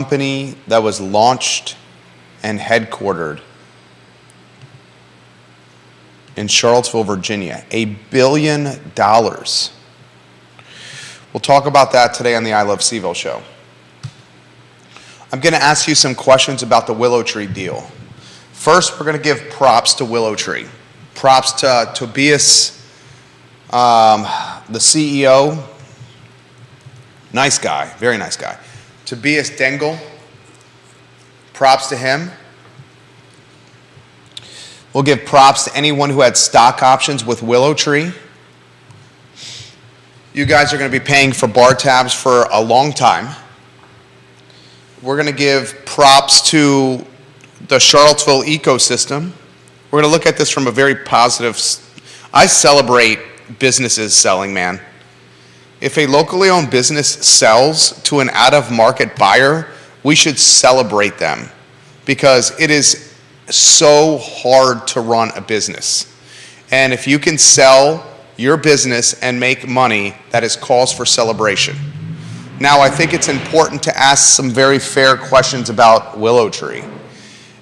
company that was launched and headquartered in Charlottesville, Virginia. $1 billion. We'll talk about that today on the I Love CVille show. I'm going to ask you some questions about the WillowTree deal. First, we're going to give props to WillowTree. Props to Tobias, the CEO. Nice guy, very nice guy. Tobias Dengel. Props to him. We'll give props to anyone who had stock options with WillowTree. You guys are going to be paying for bar tabs for a long time. We're going to give props to the Charlottesville ecosystem. We're going to look at this from a very positive. I celebrate businesses selling, man. If a locally owned business sells to an out-of-market buyer, we should celebrate them because it is so hard to run a business. And if you can sell your business and make money, that is cause for celebration. Now, I think it's important to ask some very fair questions about WillowTree.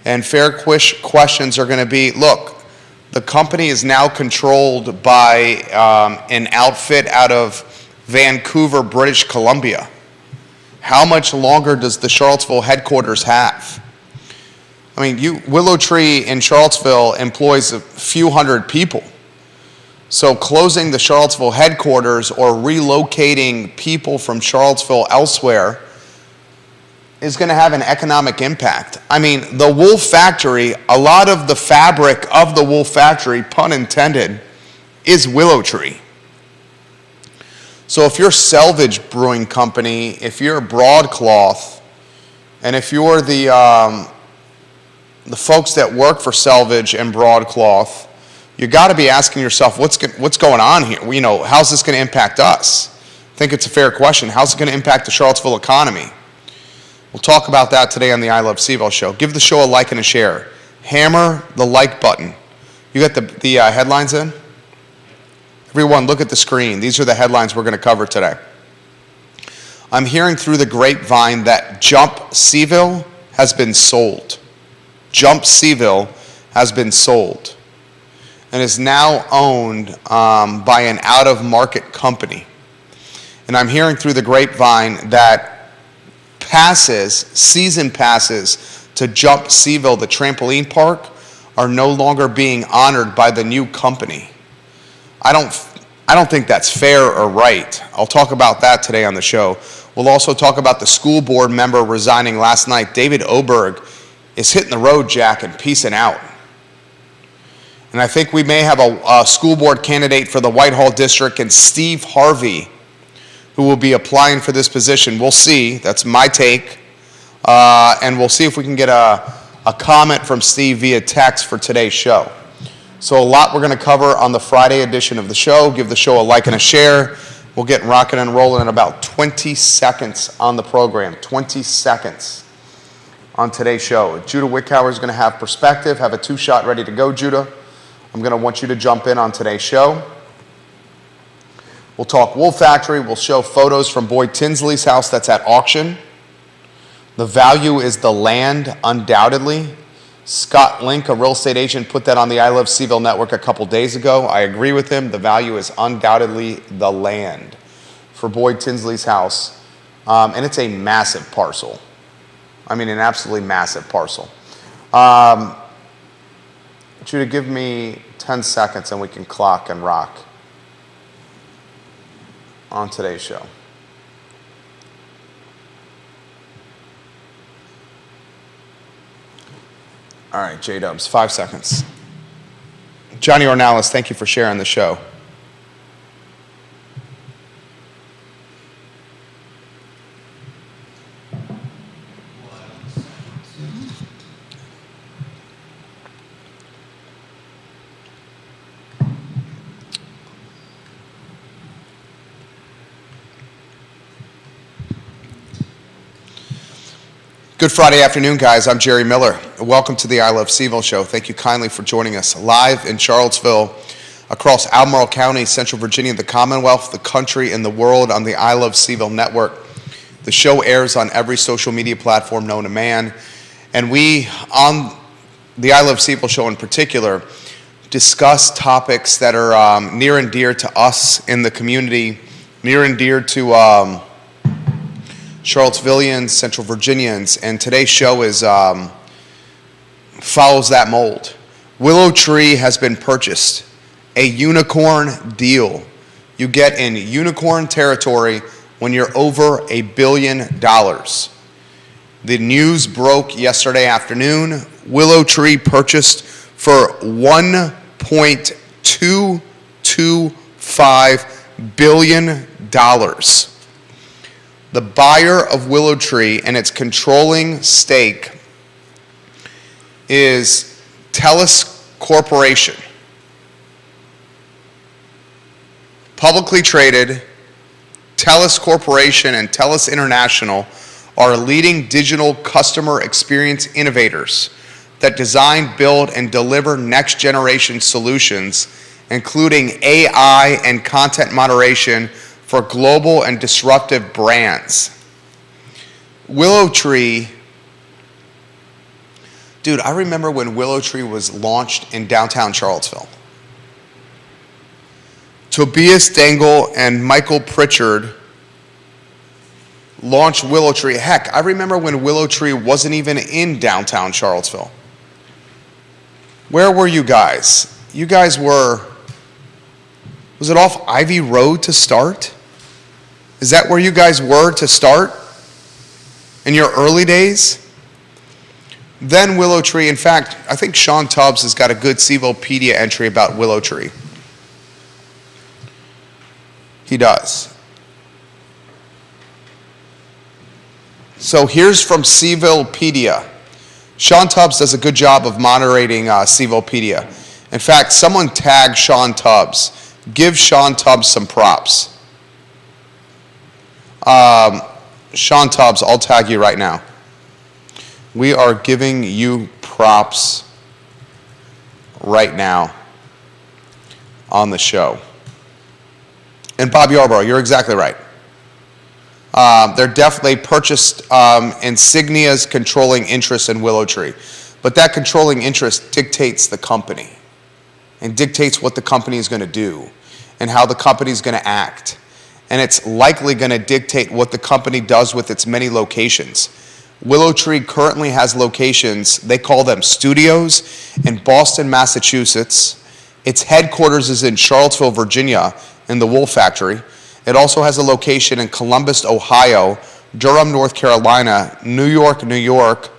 And fair questions are going to be, look, the company is now controlled by an outfit out of Vancouver, British Columbia. How much longer does the Charlottesville headquarters have? I mean, WillowTree in Charlottesville employs a few hundred people. So closing the Charlottesville headquarters or relocating people from Charlottesville elsewhere is going to have an economic impact. I mean, the wool factory, a lot of the fabric of the wool factory, pun intended, is WillowTree. So if you're Selvage Brewing Company, if you're Broadcloth, and if you're the folks that work for Selvage and Broadcloth, you got to be asking yourself, what's going on here? You know, how's this going to impact us? I think it's a fair question. How's it going to impact the Charlottesville economy? We'll talk about that today on the I Love CVille show. Give the show a like and a share. Hammer the like button. You got the headlines in? Everyone, look at the screen. These are the headlines we're going to cover today. I'm hearing through the grapevine that Jump CVille has been sold. Jump CVille has been sold and is now owned by an out-of-market company. And I'm hearing through the grapevine that season passes to Jump CVille, the trampoline park, are no longer being honored by the new company. I don't think that's fair or right. I'll talk about that today on the show. We'll also talk about the school board member resigning last night. David Oberg is hitting the road, Jack, and peacing out. And I think we may have a school board candidate for the Whitehall District and Steve Harvey, who will be applying for this position. We'll see. That's my take. And we'll see if we can get a comment from Steve via text for today's show. So a lot we're going to cover on the Friday edition of the show. Give the show a like and a share. We'll get rocking and rolling in about 20 seconds on the program. 20 seconds on today's show. Judah Wickhauer is going to have perspective, have a two-shot ready to go, Judah. I'm going to want you to jump in on today's show. We'll talk Wool Factory. We'll show photos from Boyd Tinsley's house that's at auction. The value is the land, undoubtedly. Scott Link, a real estate agent, put that on the I Love CVille network a couple days ago. I agree with him. The value is undoubtedly the land for Boyd Tinsley's house. And it's a massive parcel. I mean, an absolutely massive parcel. Judah, give me 10 seconds and we can clock and rock on today's show. All right, J-Dubs, 5 seconds. Johnny Ornalis, thank you for sharing the show. Good Friday afternoon, guys. I'm Jerry Miller. Welcome to the I Love CVille show. Thank you kindly for joining us live in Charlottesville, across Albemarle County, Central Virginia, the Commonwealth, the country, and the world on the I Love CVille network. The show airs on every social media platform known to man. And we, on the I Love CVille show in particular, discuss topics that are near and dear to us in the community, near and dear to Charlottesvillians, Central Virginians. And today's show is follows that mold. Willow Tree has been purchased. A unicorn deal. You get in unicorn territory when you're over $1 billion. The news broke yesterday afternoon. Willow Tree purchased for $1.225 billion. The buyer of Willow Tree and its controlling stake is TELUS Corporation. Publicly traded, TELUS Corporation and TELUS International are leading digital customer experience innovators that design, build, and deliver next-generation solutions, including AI and content moderation for global and disruptive brands. Willow Tree, dude, I remember when Willow Tree was launched in downtown Charlottesville. Tobias Dangle and Michael Pritchard launched Willow Tree. Heck, I remember when Willow Tree wasn't even in downtown Charlottesville. Where were you guys? You guys were, was it off Ivy Road to start? Is that where you guys were to start in your early days? Then Willow Tree, in fact, I think Sean Tubbs has got a good CVillepedia entry about Willow Tree. He does. So here's from CVillepedia. Sean Tubbs does a good job of moderating CVillepedia. In fact, someone tag Sean Tubbs. Give Sean Tubbs some props. Sean Tubbs, I'll tag you right now. We are giving you props right now on the show. And Bob Yarborough, you're exactly right. They're definitely purchased Insignia's controlling interest in Willow Tree. But that controlling interest dictates the company and dictates what the company is going to do and how the company is going to act. And it's likely going to dictate what the company does with its many locations. Willow Tree currently has locations, they call them studios, in Boston, Massachusetts. Its headquarters is in Charlottesville, Virginia, in the wool factory. It also has a location in Columbus, Ohio, Durham, North Carolina, New York, New York.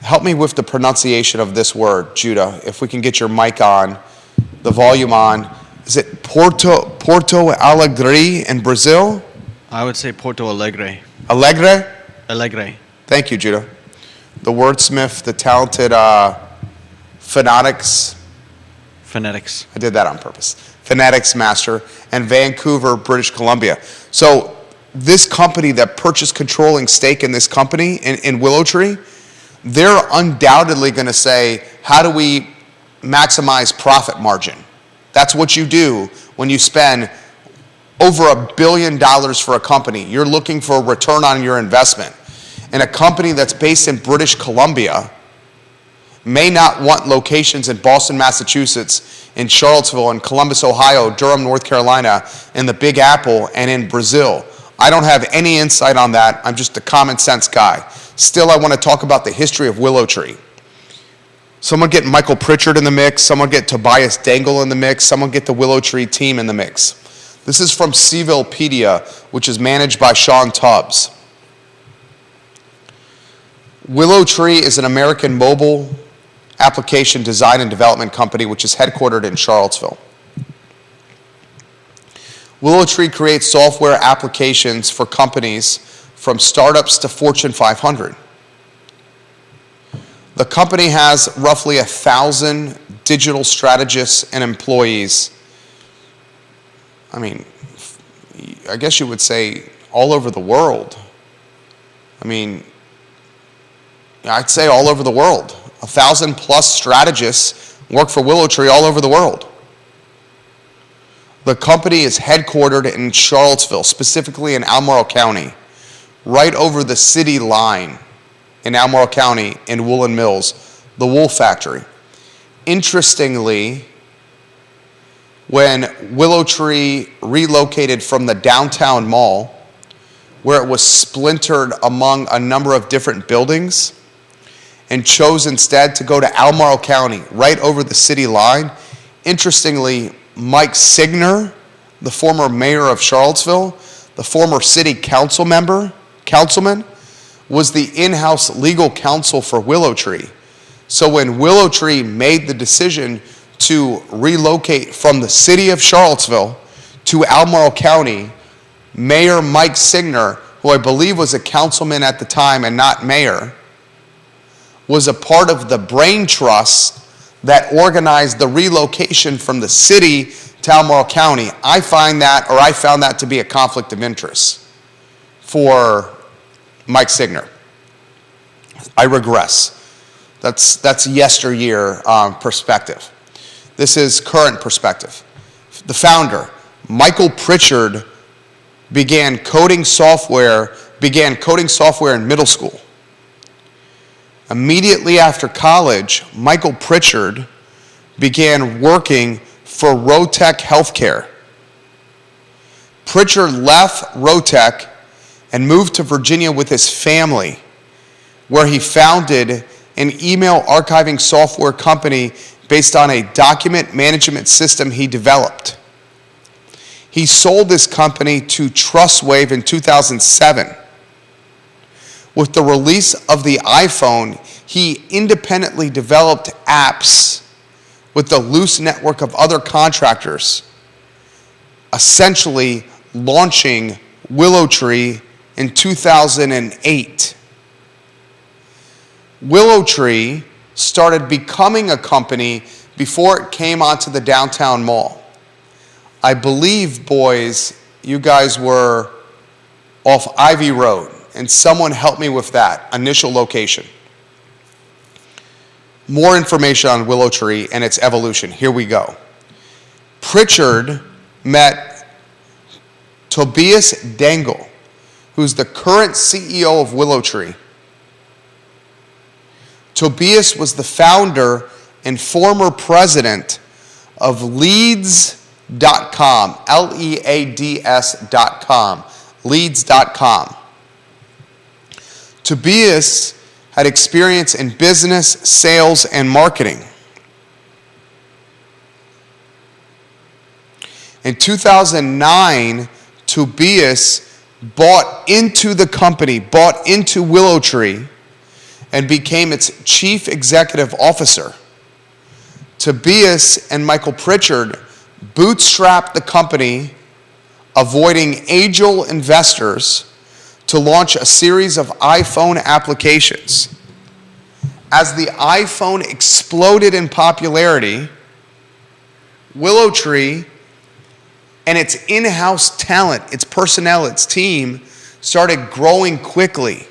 Help me with the pronunciation of this word, Judah, if we can get your mic on, the volume on. Is it Porto Alegre in Brazil? I would say Porto Alegre. Alegre? Alegre. Thank you, Judah. The wordsmith, the talented phonetics. I did that on purpose. Phonetics master, and Vancouver, British Columbia. So this company that purchased controlling stake in this company, in Willow Tree, they're undoubtedly going to say, how do we maximize profit margin? That's what you do when you spend over $1 billion for a company. You're looking for a return on your investment. And a company that's based in British Columbia may not want locations in Boston, Massachusetts, in Charlottesville, in Columbus, Ohio, Durham, North Carolina, in the Big Apple, and in Brazil. I don't have any insight on that. I'm just a common sense guy. Still, I want to talk about the history of Willow Tree. Someone get Michael Pritchard in the mix. Someone get Tobias Dangle in the mix. Someone get the Willow Tree team in the mix. This is from CVillepedia, which is managed by Sean Tubbs. Willow Tree is an American mobile application design and development company which is headquartered in Charlottesville. Willow Tree creates software applications for companies from startups to Fortune 500. The company has roughly 1,000 digital strategists and employees. I mean, I guess you would say all over the world. I mean, I'd say all over the world. 1,000 plus strategists work for Willow Tree all over the world. The company is headquartered in Charlottesville, specifically in Albemarle County. right over the city line in Albemarle County in Woolen Mills, the wool factory. Interestingly, when Willow Tree relocated from the downtown mall, where it was splintered among a number of different buildings, and chose instead to go to Albemarle County, right over the city line, interestingly, Mike Signer, the former mayor of Charlottesville, the former city councilman, was the in-house legal counsel for Willow Tree. So when Willow Tree made the decision to relocate from the city of Charlottesville to Albemarle County, Mayor Mike Signer, who I believe was a councilman at the time and not mayor, was a part of the brain trust that organized the relocation from the city to Albemarle County. I found that to be a conflict of interest for Mike Signer. I regress. That's yesteryear perspective. This is current perspective. The founder, Michael Pritchard, began coding software in middle school. Immediately after college, Michael Pritchard began working for Rotech Healthcare. Pritchard left Rotech and moved to Virginia with his family, where he founded an email archiving software company based on a document management system he developed. He sold this company to Trustwave in 2007. With the release of the iPhone, he independently developed apps with the loose network of other contractors, essentially launching Willow Tree in 2008. Willow Tree started becoming a company before it came onto the downtown mall. I believe, boys, you guys were off Ivy Road, and someone helped me with that initial location. More information on Willow Tree and its evolution. Here we go. Pritchard met Tobias Dangle, who's the current CEO of Willow Tree. Tobias was the founder and former president of Leads.com, Leads.com, Leads.com. Tobias had experience in business, sales, and marketing. In 2009, Tobias bought into the company, bought into Willow Tree, and became its chief executive officer. Tobias and Michael Pritchard bootstrapped the company, avoiding angel investors, to launch a series of iPhone applications. As the iPhone exploded in popularity, Willow Tree and its in-house talent, its personnel, its team, started growing quickly.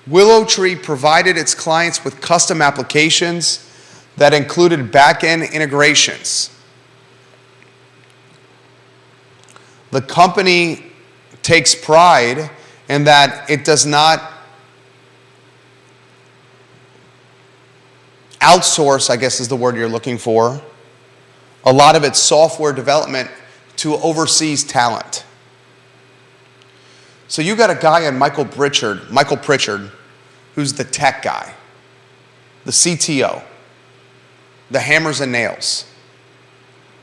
Willow Tree provided its clients with custom applications that included back-end integrations. The company takes pride in that it does not outsource, I guess is the word you're looking for, a lot of its software development to overseas talent. So you got a guy in Michael Pritchard, who's the tech guy, the CTO, the hammers and nails,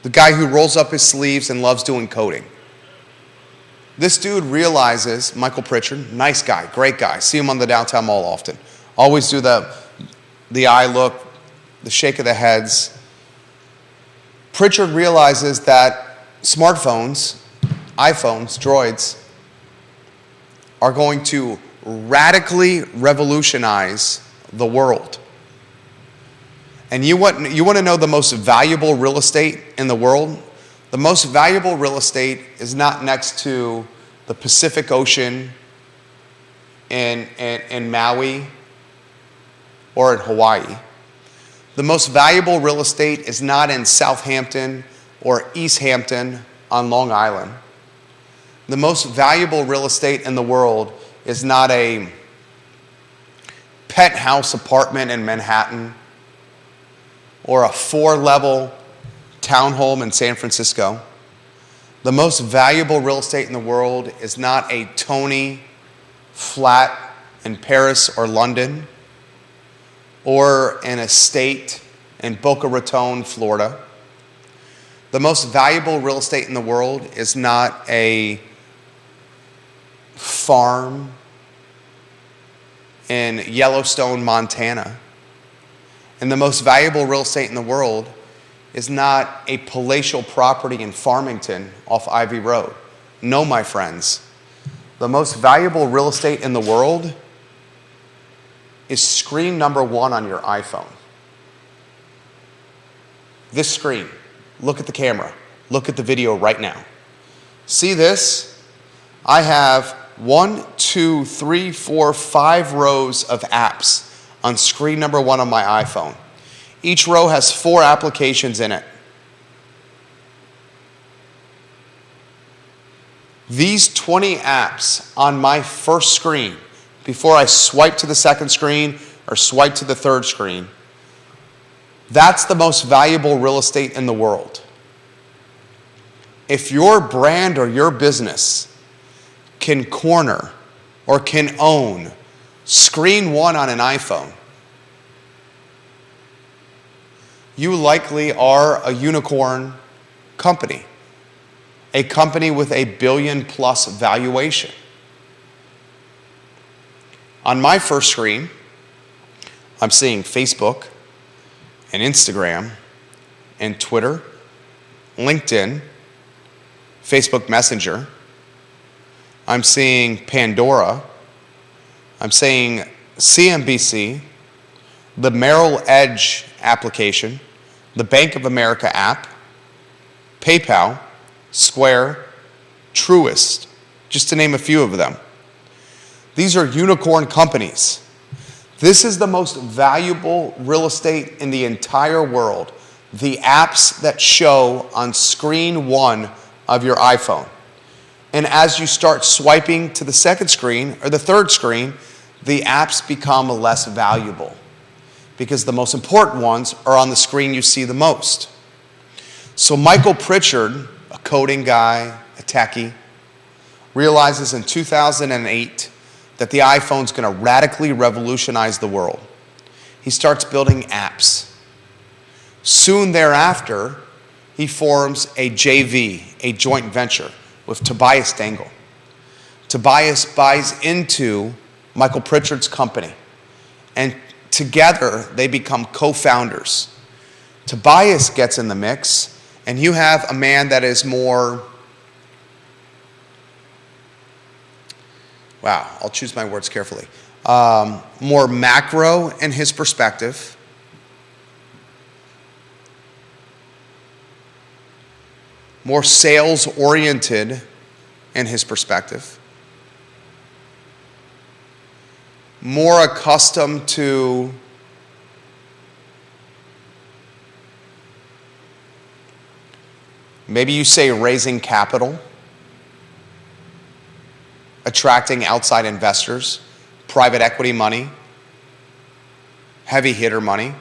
the guy who rolls up his sleeves and loves doing coding. This dude realizes, Michael Pritchard, nice guy, great guy, see him on the downtown mall often, always do the eye look, the shake of the heads. Pritchard realizes that smartphones, iPhones, Droids, are going to radically revolutionize the world. And you want to know the most valuable real estate in the world? The most valuable real estate is not next to the Pacific Ocean in Maui or in Hawaii. The most valuable real estate is not in Southampton or East Hampton on Long Island. The most valuable real estate in the world is not a penthouse apartment in Manhattan or a 4-level townhome in San Francisco. The most valuable real estate in the world is not a Tony flat in Paris or London or an estate in Boca Raton, Florida. The most valuable real estate in the world is not a farm in Yellowstone, Montana. And the most valuable real estate in the world is not a palatial property in Farmington off Ivy Road. No, my friends. The most valuable real estate in the world is screen number 1 on your iPhone. This screen. Look at the camera. Look at the video right now. See this? I have 1, 2, 3, 4, 5 rows of apps on screen number 1 on my iPhone. Each row has 4 applications in it. These 20 apps on my first screen, before I swipe to the second screen or swipe to the third screen, that's the most valuable real estate in the world. If your brand or your business can corner or can own screen 1 on an iPhone, you likely are a unicorn company, a company with a billion-plus valuation. On my first screen, I'm seeing Facebook and Instagram and Twitter, LinkedIn, Facebook Messenger. I'm seeing Pandora. I'm seeing CNBC, the Merrill Edge application, the Bank of America app, PayPal, Square, Truist, just to name a few of them. These are unicorn companies. This is the most valuable real estate in the entire world, the apps that show on screen 1 of your iPhone. And as you start swiping to the second screen or the third screen, the apps become less valuable because the most important ones are on the screen you see the most. So Michael Pritchard, a coding guy, a techie, realizes in 2008 that the iPhone's going to radically revolutionize the world. He starts building apps. Soon thereafter, he forms a JV, a joint venture, with Tobias Dangle. Tobias buys into Michael Pritchard's company, and together they become co-founders. Tobias gets in the mix, and you have a man that is more, I'll choose my words carefully, more macro in his perspective, more sales-oriented in his perspective, more accustomed to maybe you say raising capital, attracting outside investors, private equity money, heavy hitter money.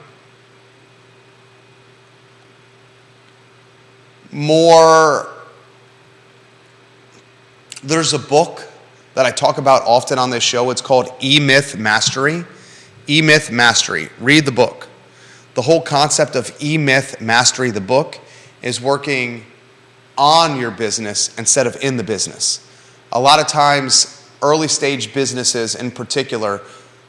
There's a book that I talk about often on this show. It's called E-Myth Mastery. E-Myth Mastery. Read the book. The whole concept of E-Myth Mastery, the book, is working on your business instead of in the business. A lot of times, early stage businesses in particular,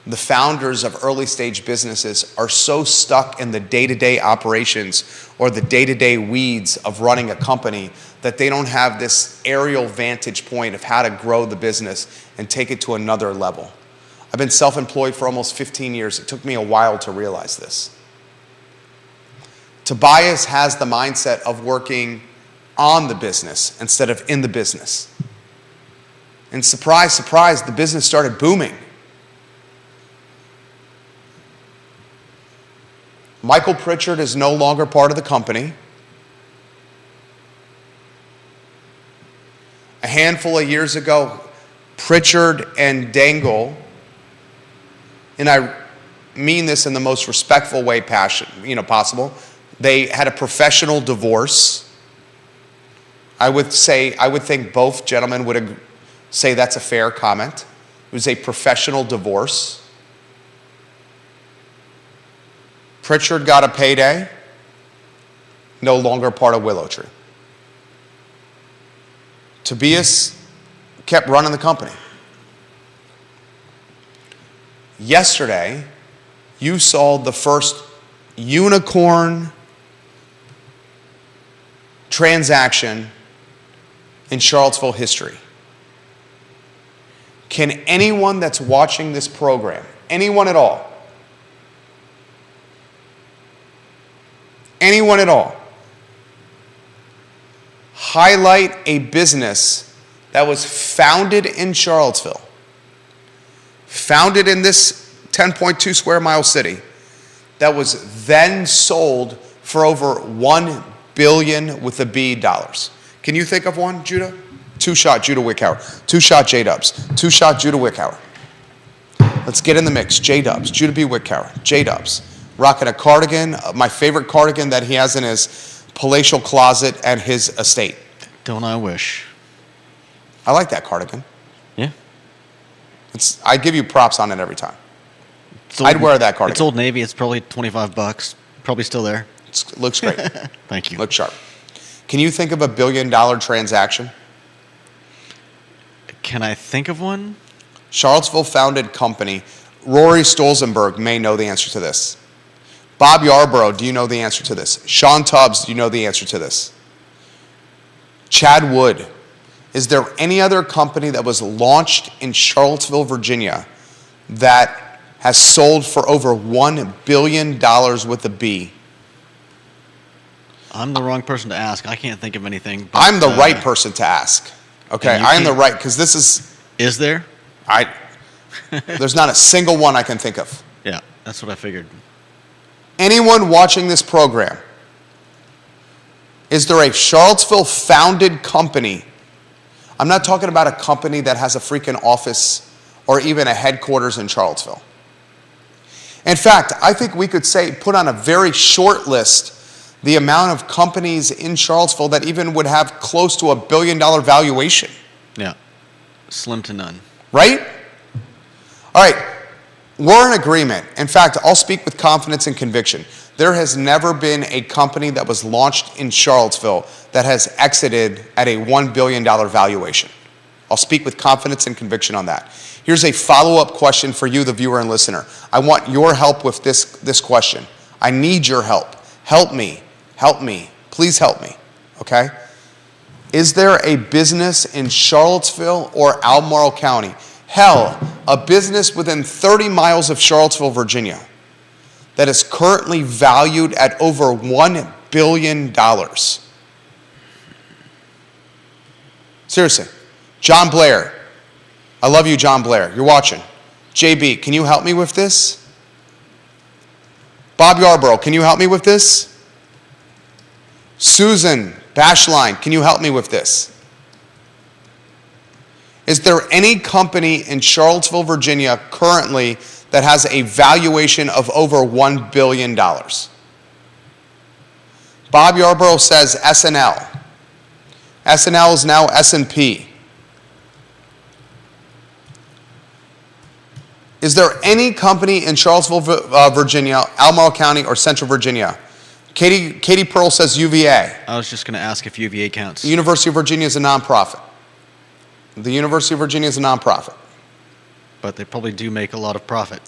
the founders of early stage businesses are so stuck in the day-to-day operations or the day-to-day weeds of running a company that they don't have this aerial vantage point of how to grow the business and take it to another level. I've been self-employed for almost 15 years. It took me a while to realize this. Tobias has the mindset of working on the business instead of in the business. And surprise, surprise, the business started booming. Michael Pritchard is no longer part of the company. A handful of years ago, Pritchard and Dangle, and I mean this in the most respectful way possible, they had a professional divorce. I would think both gentlemen would say that's a fair comment. It was a professional divorce. Pritchard got a payday, no longer part of Willow Tree. Tobias kept running the company. Yesterday, you saw the first unicorn transaction in Charlottesville history. Can anyone that's watching this program, anyone at all, highlight a business that was founded in Charlottesville, founded in this 10.2 square mile city, that was then sold for over $1 billion with a B dollars? Can you think of one, Judah? Two-shot Judah Wickhauer. Two-shot J-Dubs. Two-shot Judah Wickhauer. Let's get in the mix. J-Dubs. Judah B. Wickhauer. J-Dubs. Rocking a cardigan, my favorite cardigan that he has in his palatial closet at his estate. Don't I wish? I like that cardigan. Yeah. I give you props on it every time. Old, I'd wear that cardigan. It's Old Navy. It's probably $25. Probably still there. It looks great. Thank you. Looks sharp. Can you think of a $1 billion transaction? Can I think of one? Charlottesville founded company. Rory Stolzenberg may know the answer to this. Bob Yarborough, do you know the answer to this? Sean Tubbs, do you know the answer to this? Chad Wood. Is there any other company that was launched in Charlottesville, Virginia that has sold for over $1 billion with a B? I'm the wrong person to ask. I can't think of anything. But, I'm the right person to ask. Okay, I am the right, because this is... Is there? There's not a single one I can think of. Yeah, that's what I figured. Anyone watching this program, is there a Charlottesville founded company? I'm not talking about a company that has a freaking office or even a headquarters in Charlottesville. In fact, I think we could put on a very short list the amount of companies in Charlottesville that even would have close to $1 billion valuation. Yeah, slim to none. Right? All right, we're in agreement. In fact, I'll speak with confidence and conviction. There has never been a company that was launched in Charlottesville that has exited at a $1 billion valuation. I'll speak with confidence and conviction on that. Here's a follow-up question for you, the viewer and listener. I want your help with this question. I need your help. Help me. Help me. Please help me. Okay? Is there a business in Charlottesville or Albemarle County? Hell, a business within 30 miles of Charlottesville, Virginia, that is currently valued at over $1 billion. Seriously. John Blair. I love you, John Blair. You're watching. JB, can you help me with this? Bob Yarborough, can you help me with this? Susan Bashline, can you help me with this? Is there any company in Charlottesville, Virginia currently that has a valuation of over $1 billion? Bob Yarborough says SNL. SNL is now S&P. Is there any company in Charlottesville, Virginia, Albemarle County, or Central Virginia? Katie Pearl says UVA. I was just going to ask if UVA counts. The University of Virginia is a nonprofit. The University of Virginia is a nonprofit. But they probably do make a lot of profit.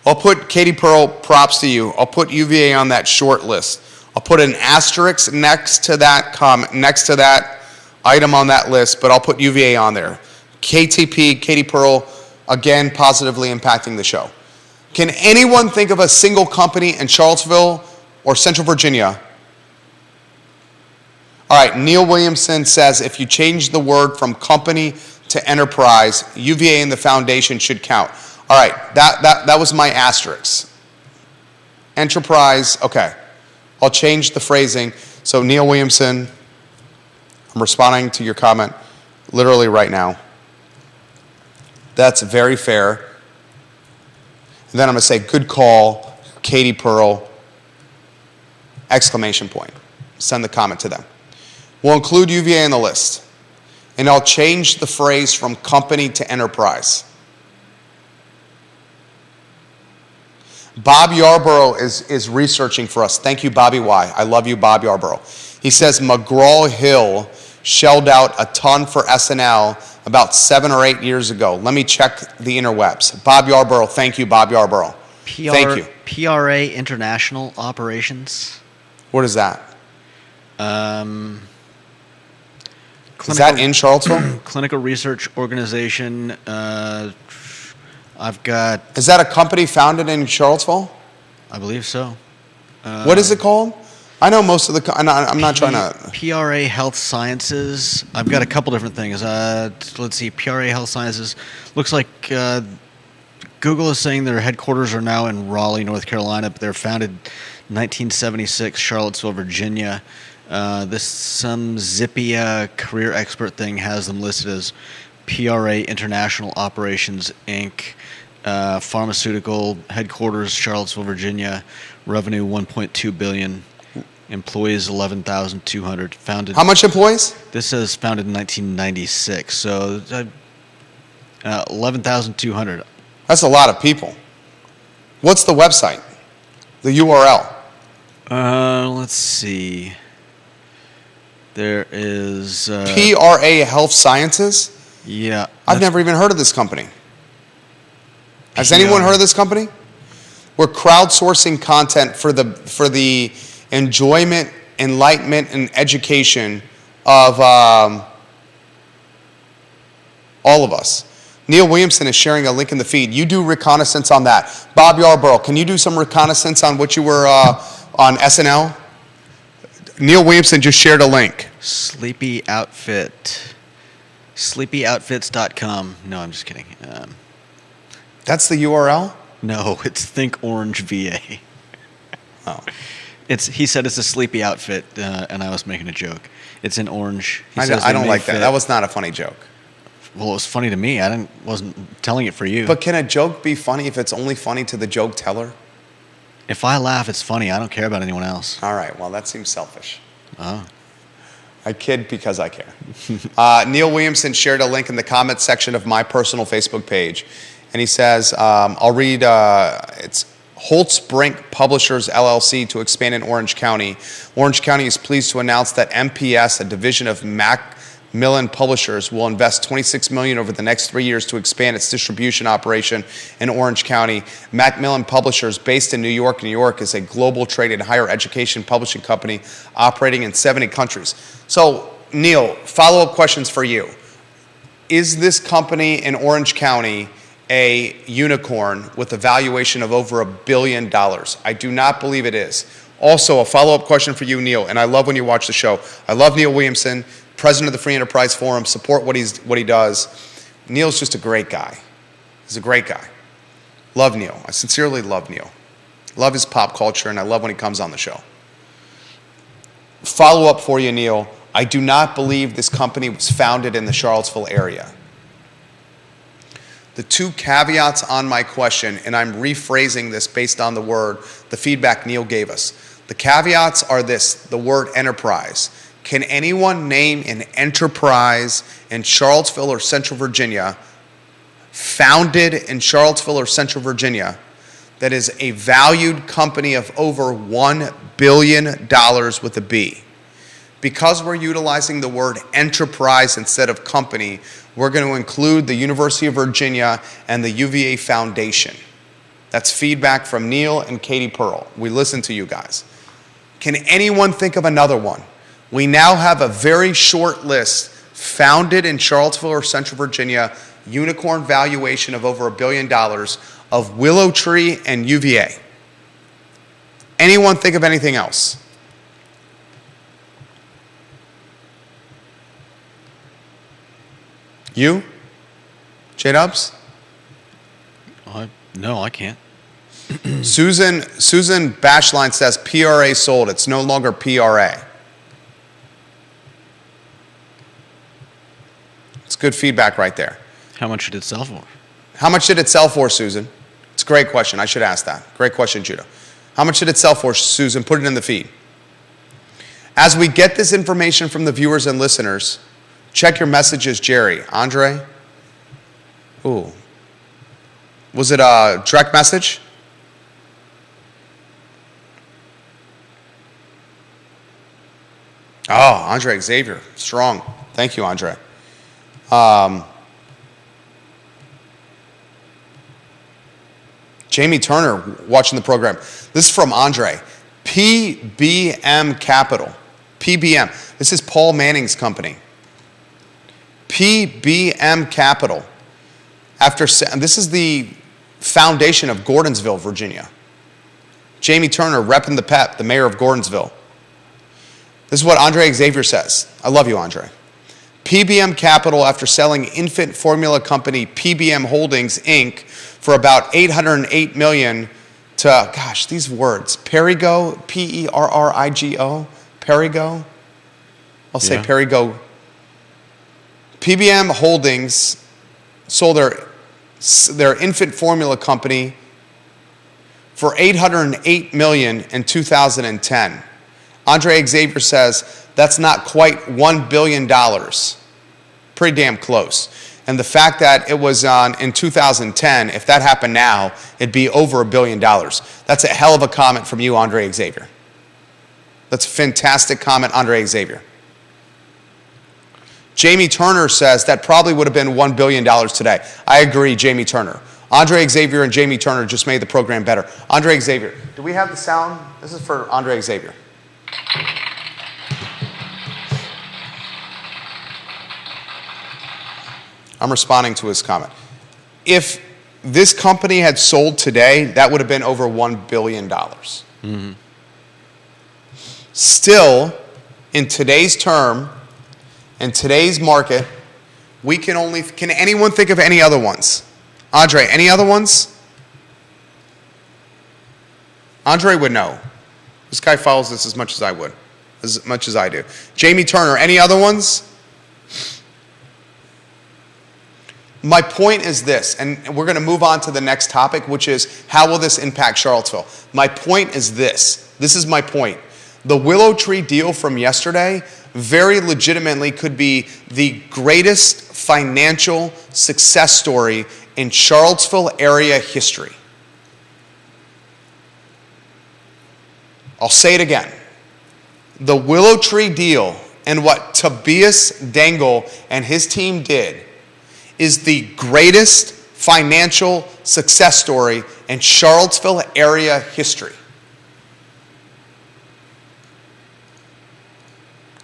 I'll put Katie Pearl, props to you. I'll put UVA on that short list. I'll put an asterisk next to that comment, next to that item on that list, but I'll put UVA on there. KTP, Katie Pearl, again, positively impacting the show. Can anyone think of a single company in Charlottesville or Central Virginia? All right, Neil Williamson says if you change the word from company to enterprise, UVA and the foundation should count. All right, that was my asterisk. Enterprise, okay. I'll change the phrasing. So Neil Williamson, I'm responding to your comment. literally right now. That's very fair. And then I'm going to say, good call, Katie Pearl, exclamation point. Send the comment to them. We'll include UVA in the list. And I'll change the phrase from company to enterprise. Bob Yarborough is researching for us. Thank you, Bobby Y. I love you, Bob Yarborough. He says McGraw-Hill shelled out a ton for SNL about 7 or 8 years ago. Let me check the interwebs. Bob Yarborough, thank you, Bob Yarborough. Thank you. PRA International Operations. What is that? Is Clinical- that in Charlottesville? Clinical Research Organization. I've got, Is that a company founded in Charlottesville? I believe so. What is it called? I know most of the, I'm not trying to, PRA Health Sciences. I've got a couple different things. Let's see. PRA Health Sciences. Looks like Google is saying their headquarters are now in Raleigh, North Carolina, but they're founded in 1976, Charlottesville, Virginia. Some Zippia career expert thing has them listed as PRA International Operations, Inc., pharmaceutical headquarters, Charlottesville, Virginia, revenue $1.2 billion, employees 11,200, founded. how much employees? This says founded in 1996, so 11,200. That's a lot of people. What's the website? The URL? Let's see. There is. PRA Health Sciences? Yeah. I've never even heard of this company. Has anyone heard of this company? We're crowdsourcing content for the enjoyment, enlightenment, and education of all of us. Neil Williamson is sharing a link in the feed. You do reconnaissance on that. Bob Yarborough, can you do some reconnaissance on what you were on SNL? Neil Williamson just shared a link. Sleepy Outfit. SleepyOutfits.com. No, I'm just kidding. That's the URL? No, it's Think Orange VA. Oh. He said it's a sleepy outfit, and I was making a joke. It's in orange. He I says don't, I they don't may like that. fit- That was not a funny joke. Well, it was funny to me. Wasn't telling it for you. But can a joke be funny if it's only funny to the joke teller? If I laugh, it's funny. I don't care about anyone else. All right, well, that seems selfish. Oh. I kid because I care. Neil Williamson shared a link in the comments section of my personal Facebook page. And he says, I'll read, it's Holtz Brink Publishers LLC to expand in Orange County. Orange County is pleased to announce that MPS, a division of Macmillan Publishers, will invest $26 million over the next 3 years to expand its distribution operation in Orange County. Macmillan Publishers, based in New York, is a global traded higher education publishing company operating in 70 countries. So, Neil, follow-up questions for you. Is this company in Orange County a unicorn with a valuation of over $1 billion? I do not believe it is. Also, a follow-up question for you, Neil, and I love when you watch the show. I love Neil Williamson, president of the Free Enterprise Forum, support what he does. Neil's just a great guy. He's a great guy. Love Neil. I sincerely love Neil. Love his pop culture, and I love when he comes on the show. Follow-up for you, Neil. I do not believe this company was founded in the Charlottesville area. The two caveats on my question, and I'm rephrasing this based on the feedback Neil gave us. The caveats are this, the word enterprise. Can anyone name an enterprise in Charlottesville or Central Virginia, founded in Charlottesville or Central Virginia, that is a valued company of over $1 billion with a B? Because we're utilizing the word enterprise instead of company, we're going to include the University of Virginia and the UVA Foundation. That's feedback from Neil and Katie Pearl. We listen to you guys. Can anyone think of another one? We now have a very short list, founded in Charlottesville or Central Virginia, unicorn valuation of over $1 billion, of Willow Tree and UVA. Anyone think of anything else? You? J-Dubs? No, I can't. Susan Bashline says PRA sold. It's no longer PRA. good feedback right there. How much did it sell for? How much did it sell for, Susan? It's a great question. I should ask that. Great question, Judah. How much did it sell for, Susan? Put it in the feed. As we get this information from the viewers and listeners, check your messages, Jerry. Andre? Ooh. Was it a direct message? Oh, Andre Xavier. Strong. Thank you, Andre. Jamie Turner watching the program. This is from Andre. PBM Capital. PBM. This is Paul Manning's company. PBM Capital. This is the foundation of Gordonsville, Virginia. Jamie Turner repping the PEP, the mayor of Gordonsville. This is what Andre Xavier says. I love you, Andre. PBM Capital, after selling infant formula company PBM Holdings, Inc., for about $808 million to, gosh, these words, Perrigo, Perrigo, Perrigo? I'll say Yeah. Perrigo. PBM Holdings sold their infant formula company for $808 million in 2010. Andre Xavier says that's not quite $1 billion. Pretty damn close. And the fact that it was in 2010, if that happened now, it'd be over $1 billion. That's a hell of a comment from you, Andre Xavier. That's a fantastic comment, Andre Xavier. Jamie Turner says that probably would have been $1 billion today. I agree, Jamie Turner. Andre Xavier and Jamie Turner just made the program better. Andre Xavier, do we have the sound? This is for Andre Xavier. I'm responding to his comment. If this company had sold today, that would have been over $1 billion. Mm-hmm. Still, in today's term, in today's market, can anyone think of any other ones? Andre, any other ones? Andre would know. This guy follows this as much as I would, as much as I do. Jamie Turner, any other ones? My point is this, and we're going to move on to the next topic, which is how will this impact Charlottesville? My point is this. This is my point. The Willow Tree deal from yesterday very legitimately could be the greatest financial success story in Charlottesville area history. I'll say it again. The Willow Tree deal and what Tobias Dangle and his team did is the greatest financial success story in Charlottesville area history.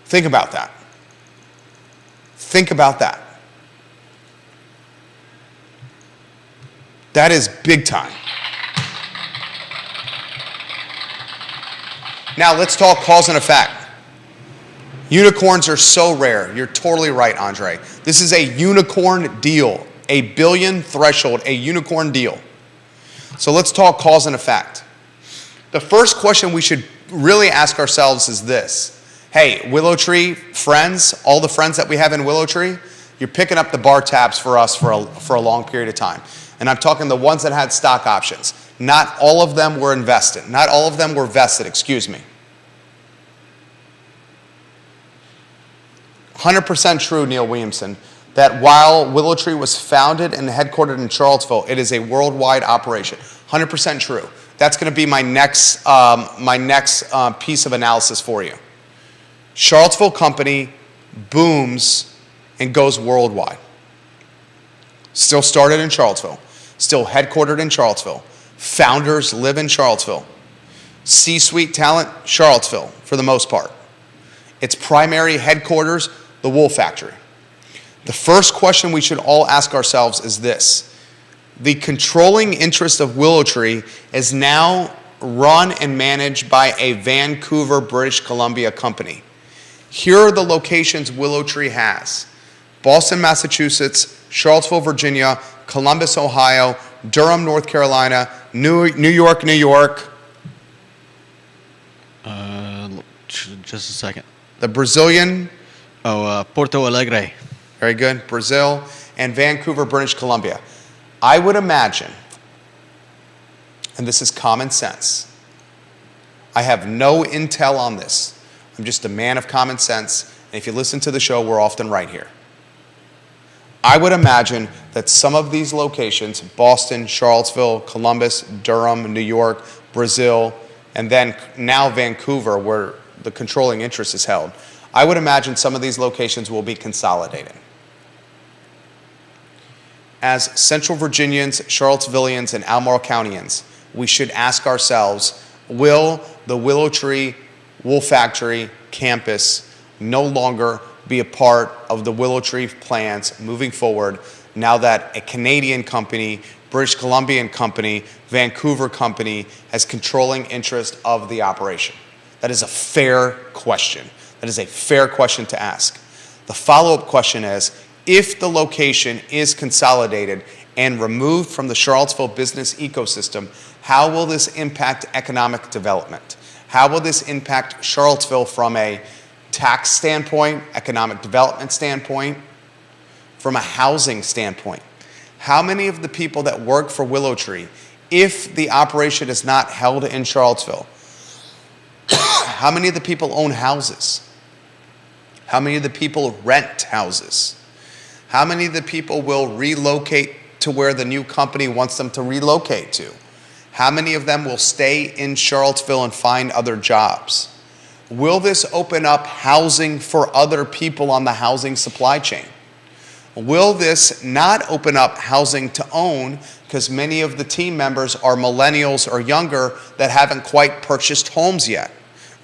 Think about that. Think about that. That is big time. Now let's talk cause and effect. Unicorns are so rare. You're totally right, Andre. This is a unicorn deal, a billion threshold, a unicorn deal. So let's talk cause and effect. The first question we should really ask ourselves is this. Hey, Willow Tree friends, all the friends that we have in Willow Tree, you're picking up the bar tabs for us for a long period of time. And I'm talking the ones that had stock options. Not all of them were invested. Not all of them were vested, excuse me. 100% true, Neil Williamson, that while Willow Tree was founded and headquartered in Charlottesville, it is a worldwide operation. 100% true. That's going to be my next piece of analysis for you. Charlottesville company booms and goes worldwide. Still started in Charlottesville. Still headquartered in Charlottesville. Founders live in Charlottesville. C-suite talent, Charlottesville, for the most part. Its primary headquarters, the wool factory. The first question we should all ask ourselves is this. The controlling interest of Willow Tree is now run and managed by a Vancouver, British Columbia company. Here are the locations Willow Tree has. Boston, Massachusetts, Charlottesville, Virginia, Columbus, Ohio, Durham, North Carolina, New York, New York. Just a second. The Brazilian. Porto Alegre. Very good. Brazil and Vancouver, British Columbia. I would imagine, and this is common sense, I have no intel on this. I'm just a man of common sense, and if you listen to the show, we're often right here. I would imagine that some of these locations, Boston, Charlottesville, Columbus, Durham, New York, Brazil, and then now Vancouver, where the controlling interest is held, I would imagine some of these locations will be consolidated. As Central Virginians, Charlottesvillians, and Albemarle Countyans, we should ask ourselves, will the Willow Tree Wool Factory campus no longer be a part of the Willow Tree plans moving forward now that a Canadian company, British Columbian company, Vancouver company has controlling interest of the operation? That is a fair question. That is a fair question to ask. The follow-up question is, if the location is consolidated and removed from the Charlottesville business ecosystem, how will this impact economic development? How will this impact Charlottesville from a tax standpoint, economic development standpoint, from a housing standpoint? How many of the people that work for Willow Tree, if the operation is not held in Charlottesville, how many of the people own houses? How many of the people rent houses? How many of the people will relocate to where the new company wants them to relocate to? How many of them will stay in Charlottesville and find other jobs? Will this open up housing for other people on the housing supply chain? Will this not open up housing to own because many of the team members are millennials or younger that haven't quite purchased homes yet?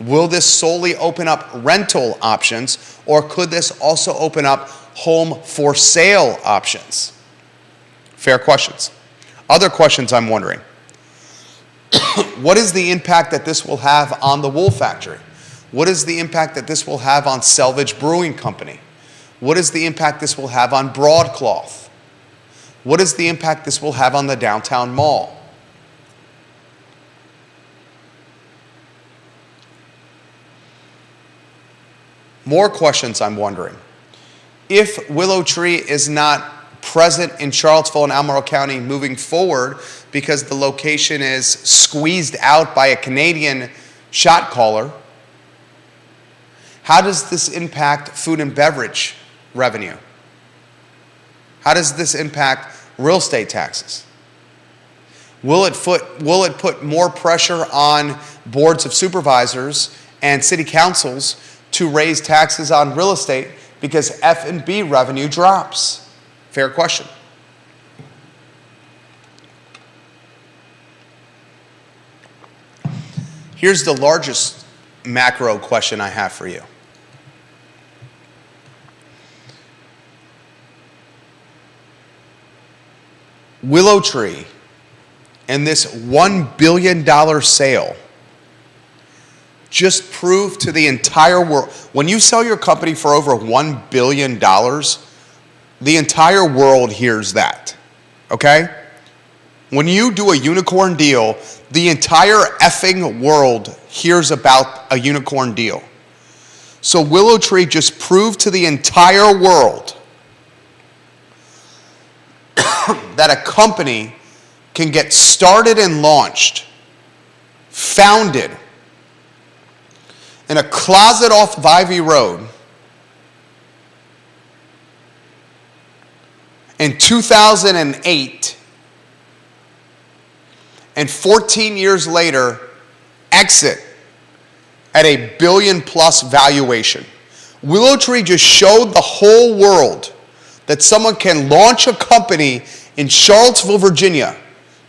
Will this solely open up rental options, or could this also open up home for sale options? Fair questions. Other questions I'm wondering. What is the impact that this will have on the wool factory? What is the impact that this will have on Selvage Brewing Company? What is the impact this will have on Broadcloth? What is the impact this will have on the downtown mall? More questions I'm wondering. If Willow Tree is not present in Charlottesville and Albemarle County moving forward because the location is squeezed out by a Canadian shot caller, how does this impact food and beverage revenue? How does this impact real estate taxes? Will it put more pressure on boards of supervisors and city councils to raise taxes on real estate because F&B revenue drops? Fair question. Here's the largest macro question I have for you. Willow Tree and this $1 billion sale just proved to the entire world, when you sell your company for over $1 billion, the entire world hears that, okay? When you do a unicorn deal, the entire effing world hears about a unicorn deal. So Willow Tree just proved to the entire world that a company can get started and launched, founded in a closet off Vivey Road in 2008, and 14 years later exit at a $1 billion+ valuation. Willow Tree just showed the whole world that someone can launch a company in Charlottesville, Virginia,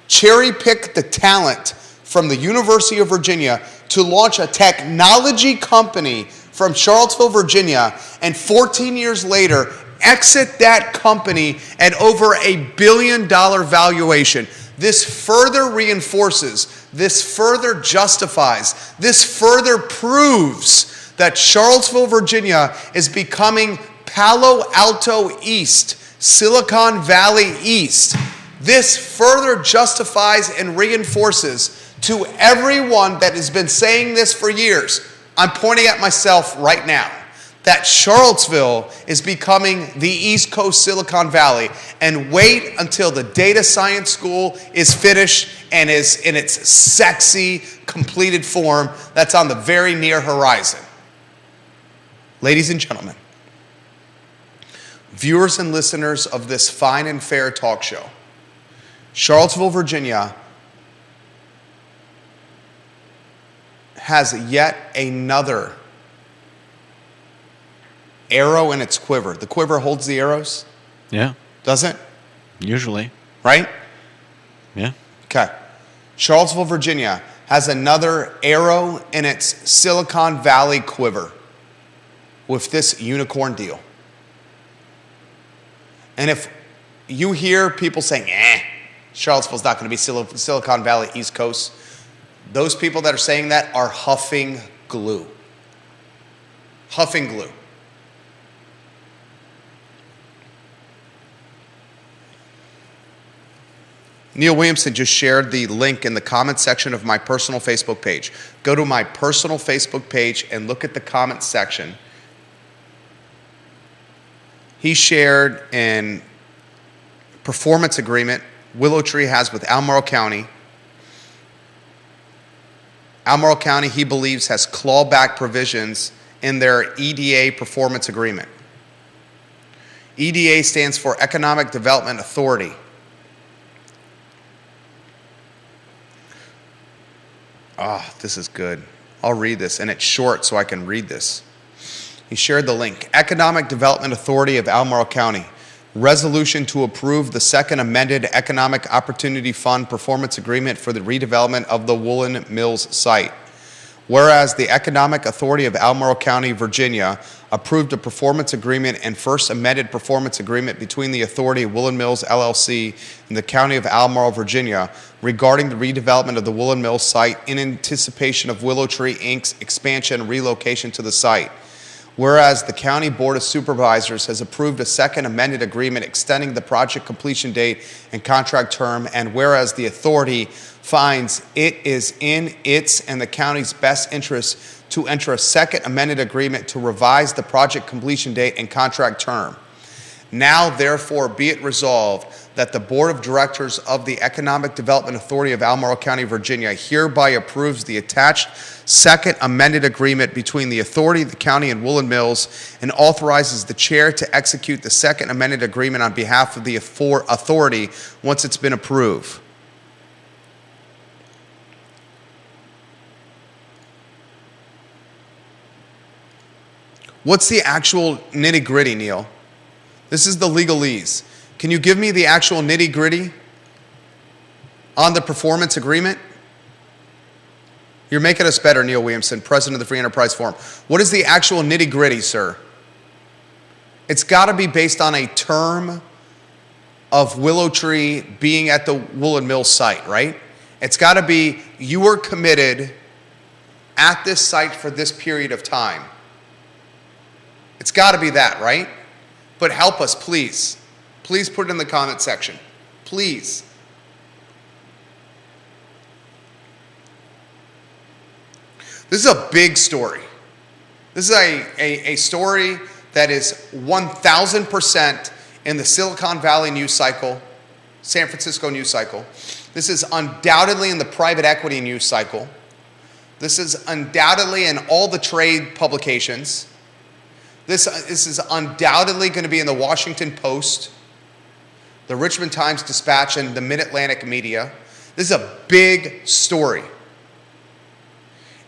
cherry pick the talent from the University of Virginia to launch a technology company from Charlottesville, Virginia, and 14 years later exit that company at over $1 billion valuation. This further reinforces, this further justifies, this further proves that Charlottesville, Virginia is becoming Palo Alto East, Silicon Valley East. This further justifies and reinforces to everyone that has been saying this for years. I'm pointing at myself right now. that Charlottesville is becoming the East Coast Silicon Valley, and wait until the data science school is finished and is in its sexy, completed form that's on the very near horizon. Ladies and gentlemen, viewers and listeners of this fine and fair talk show, Charlottesville, Virginia has yet another arrow in its quiver. The quiver holds the arrows, Yeah, doesn't it? usually. Right? Yeah. Okay. Charlottesville, Virginia has another arrow in its Silicon Valley quiver with this unicorn deal. And if you hear people saying, Charlottesville's not going to be Silicon Valley, East Coast, those people that are saying that are huffing glue. Huffing glue. Neil Williamson just shared the link in the comment section of my personal Facebook page. Go to my personal Facebook page and look at the comment section. He shared an performance agreement Willow Tree has with Albemarle County. Albemarle County, he believes, has clawback provisions in their EDA performance agreement. EDA stands for Economic Development Authority. This is good. I'll read this, and it's short so I can read this. He shared the link. Economic Development Authority of Albemarle County. Resolution to approve the second amended Economic Opportunity Fund performance agreement for the redevelopment of the Woolen Mills site. Whereas the Economic Authority of Albemarle County, Virginia, approved a performance agreement and first amended performance agreement between the Authority of Woolen Mills, LLC, and the County of Albemarle, Virginia, regarding the redevelopment of the Woolen Mills site in anticipation of Willow Tree, Inc.'s expansion and relocation to the site. Whereas the County Board of Supervisors has approved a second amended agreement extending the project completion date and contract term, and whereas the authority finds it is in its and the county's best interest to enter a second amended agreement to revise the project completion date and contract term. Now, therefore, be it resolved that the Board of Directors of the Economic Development Authority of Albemarle County, Virginia, hereby approves the attached second amended agreement between the authority, the county, and Woolen Mills, and authorizes the chair to execute the second amended agreement on behalf of the authority once it's been approved. What's the actual nitty-gritty, Neil? This is the legalese. Can you give me the actual nitty-gritty on the performance agreement? You're making us better, Neil Williamson, president of the Free Enterprise Forum. What is the actual nitty-gritty, sir? It's got to be based on a term of Willow Tree being at the Woolen Mills site, right? It's got to be, you were committed at this site for this period of time. It's got to be that, right? But help us, please. Please put it in the comment section. Please. This is a big story. This is a story that is 1,000% in the Silicon Valley news cycle, San Francisco news cycle. This is undoubtedly in the private equity news cycle. This is undoubtedly in all the trade publications. This is undoubtedly going to be in the Washington Post, the Richmond Times-Dispatch, and the Mid-Atlantic media. This is a big story.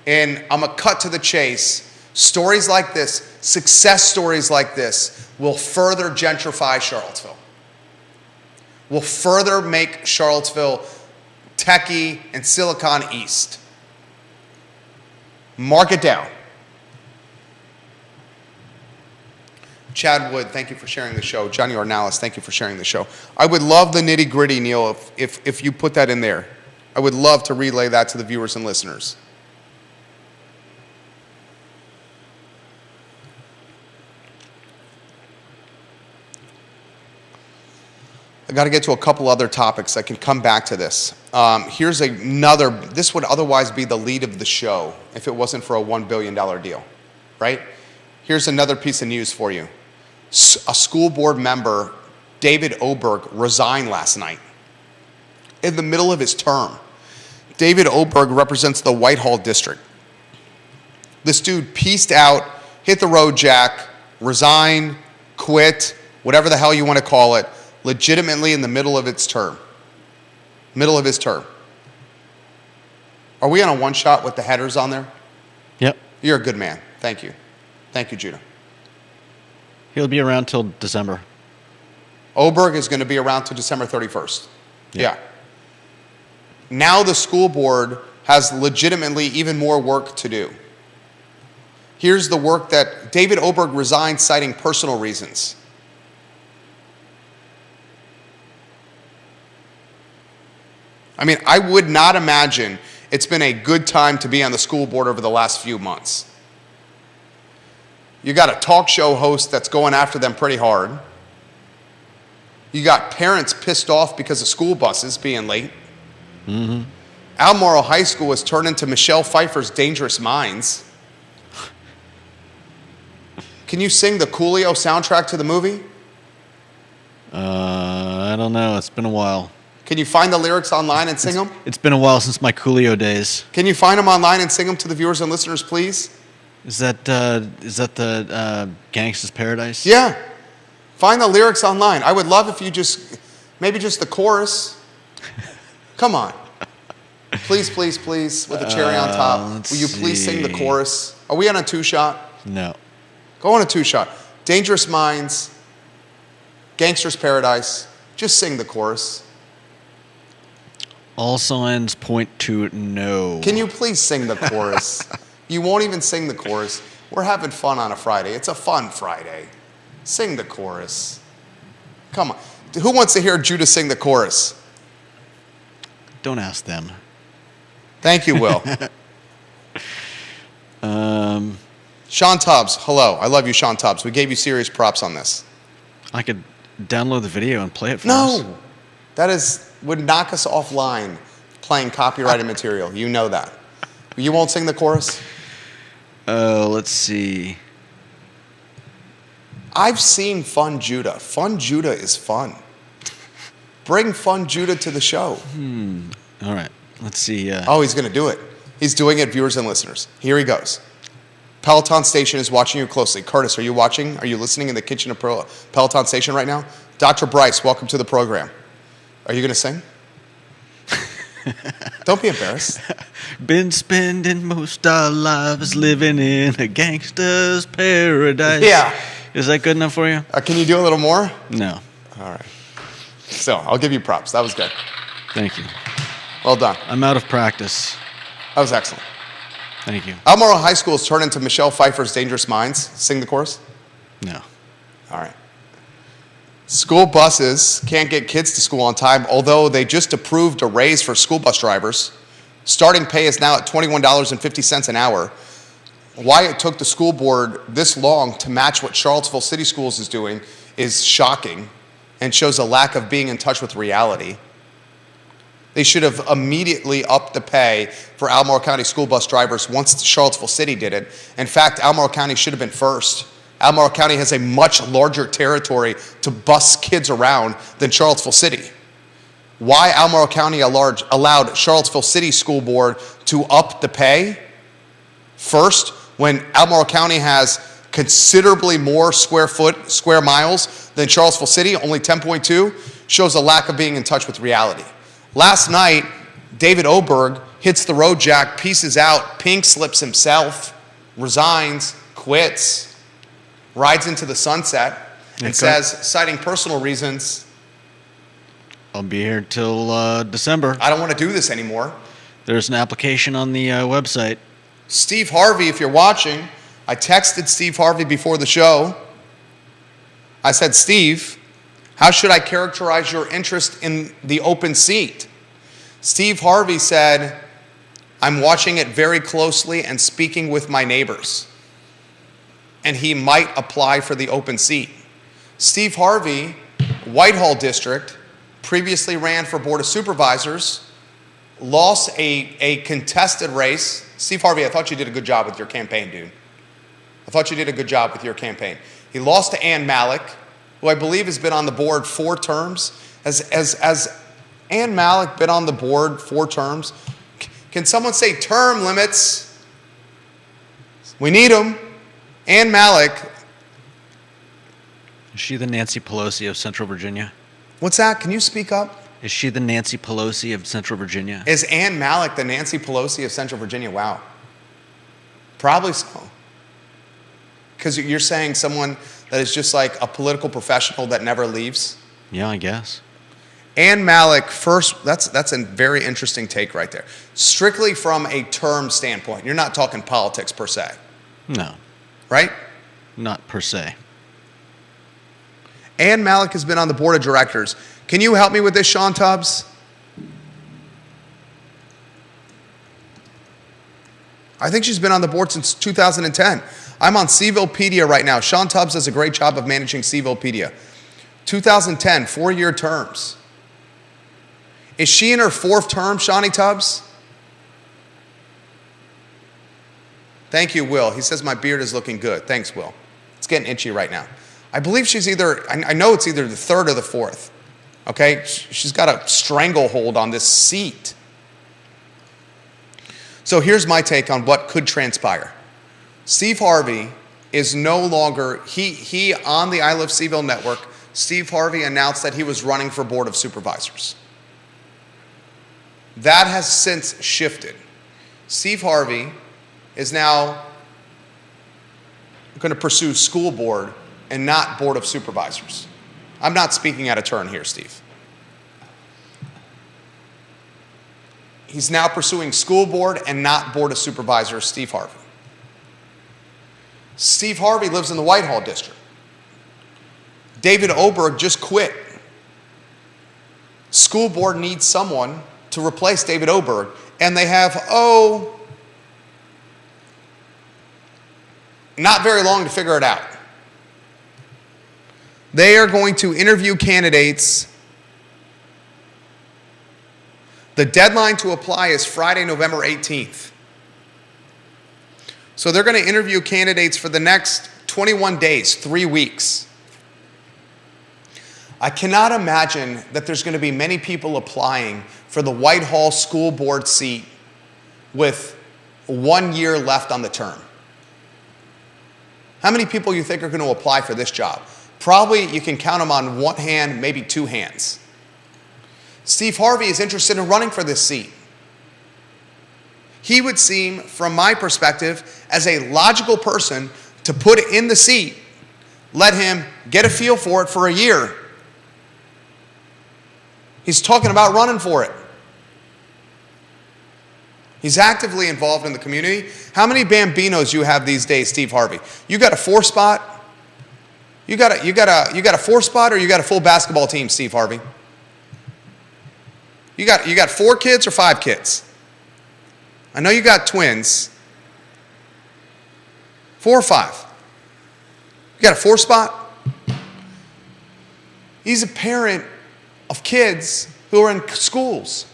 And I'm going to cut to the chase. Stories like this, success stories like this, will further gentrify Charlottesville. Will further make Charlottesville techie and Silicon East. Mark it down. Chad Wood, thank you for sharing the show. Johnny Ornalis, thank you for sharing the show. I would love the nitty-gritty, Neil, if you put that in there. I would love to relay that to the viewers and listeners. I got to get to a couple other topics. I can come back to this. Here's another. This would otherwise be the lead of the show if it wasn't for a $1 billion deal, right? Here's another piece of news for you. A school board member, David Oberg, resigned last night in the middle of his term. David Oberg represents the Whitehall district. This dude pieced out, hit the road jack, resigned, quit, whatever the hell you want to call it, legitimately in the middle of its term. Middle of his term. Are we on a one shot with the headers on there? Yep. You're a good man. Thank you. Thank you, Judah. He'll be around till December. Oberg is going to be around till December 31st. Yeah. Yeah. Now the school board has legitimately even more work to do. Here's the work that David Oberg resigned citing personal reasons. I mean, I would not imagine it's been a good time to be on the school board over the last few months. You got a talk show host that's going after them pretty hard. You got parents pissed off because of school buses being late. Mm-hmm. Almoral High School has turned into Michelle Pfeiffer's Dangerous Minds. Can you sing the Coolio soundtrack to the movie? I don't know. It's been a while. Can you find the lyrics online and sing them? It's been a while since my Coolio days. Can you find them online and sing them to the viewers and listeners, please? Is that the Gangsta's Paradise? Yeah. Find the lyrics online. I would love if you maybe just the chorus. Come on. Please, please, please, with a cherry on top. Will you please sing the chorus? Are we on a two-shot? No. Go on a two-shot. Dangerous Minds, Gangster's Paradise. Just sing the chorus. All signs point to no. Can you please sing the chorus? You won't even sing the chorus. We're having fun on a Friday. It's a fun Friday. Sing the chorus. Come on. Who wants to hear Judah sing the chorus? Don't ask them. Thank you, Will. Sean Tubbs, hello. I love you, Sean Tubbs. We gave you serious props on this. I could download the video and play it for us. No. That would knock us offline playing copyrighted material. You know that. You won't sing the chorus? Let's see. I've seen Fun Judah. Fun Judah is fun. Bring Fun Judah to the show. All right. Let's see. Oh, he's going to do it. He's doing it, viewers and listeners. Here he goes. Peloton Station is watching you closely. Curtis, are you watching? Are you listening in the kitchen of Peloton Station right now? Dr. Bryce, welcome to the program. Are you going to sing? Don't be embarrassed. Been spending most our lives living in a gangster's paradise. Yeah. Is that good enough for you? Can you do a little more? No. All right. So, I'll give you props. That was good. Thank you. Well done. I'm out of practice. That was excellent. Thank you. Almoral High School has turned into Michelle Pfeiffer's Dangerous Minds. Sing the chorus. No. All right. School buses can't get kids to school on time, although they just approved a raise for school bus drivers. Starting pay is now at $21.50 an hour. Why it took the school board this long to match what Charlottesville City Schools is doing is shocking and shows a lack of being in touch with reality. They should have immediately upped the pay for Albemarle County school bus drivers once Charlottesville City did it. In fact, Albemarle County should have been first. Albemarle County has a much larger territory to bus kids around than Charlottesville City. Why Albemarle County allowed Charlottesville City School Board to up the pay first when Albemarle County has considerably more square miles than Charlottesville City, only 10.2, shows a lack of being in touch with reality. Last night, David Oberg hits the road jack, pieces out, pink slips himself, resigns, quits, rides into the sunset, and says, citing personal reasons, I'll be here till December. I don't want to do this anymore. There's an application on the website. Steve Harvey, if you're watching, I texted Steve Harvey before the show. I said, Steve, how should I characterize your interest in the open seat? Steve Harvey said, I'm watching it very closely and speaking with my neighbors. And he might apply for the open seat. Steve Harvey, Whitehall District, previously ran for Board of Supervisors, lost a contested race. Steve Harvey, I thought you did a good job with your campaign, dude. I thought you did a good job with your campaign. He lost to Ann Malik, who I believe has been on the board 4 terms. Has Ann Malik been on the board 4 terms? Can someone say term limits? We need them. Ann Malik. Is she the Nancy Pelosi of Central Virginia? What's that? Can you speak up? Is she the Nancy Pelosi of Central Virginia? Is Ann Malik the Nancy Pelosi of Central Virginia? Wow. Probably so. Because you're saying someone that is just like a political professional that never leaves? Yeah, I guess. Ann Malik, first, that's a very interesting take right there. Strictly from a term standpoint. You're not talking politics per se. No, Right? not per se. Ann Malik has been on the board of directors. Can you help me with this, Sean Tubbs? I think she's been on the board since 2010. I'm on Sevillepedia right now. Sean Tubbs does a great job of managing Sevillepedia. 2010, 4-year terms. Is she in her 4th term, Shawnee Tubbs? Thank you, Will. He says my beard is looking good. Thanks, Will. It's getting itchy right now. I believe she's I know it's either the 3rd or the 4th. Okay? She's got a stranglehold on this seat. So here's my take on what could transpire. Steve Harvey is no longer, he on the I Love Seville network, Steve Harvey announced that he was running for Board of Supervisors. That has since shifted. Steve Harvey is now going to pursue school board and not Board of Supervisors. I'm not speaking out of turn here, Steve. He's now pursuing school board and not Board of Supervisors, Steve Harvey. Steve Harvey lives in the Whitehall district. David Oberg just quit. School board needs someone to replace David Oberg, and they have, not very long to figure it out. They are going to interview candidates. The deadline to apply is Friday, November 18th. So they're going to interview candidates for the next 21 days, 3 weeks. I cannot imagine that there's going to be many people applying for the Whitehall school board seat with 1 year left on the term. How many people you think are going to apply for this job? Probably you can count them on one hand, maybe 2 hands. Steve Harvey is interested in running for this seat. He would seem, from my perspective, as a logical person to put in the seat, let him get a feel for it for a year. He's talking about running for it. He's actively involved in the community. How many Bambinos you have these days, Steve Harvey? You got a 4-spot? You got a 4-spot, or you got a full basketball team, Steve Harvey? You got 4 kids or 5 kids? I know you got twins. 4 or 5? You got a 4-spot? He's a parent of kids who are in schools.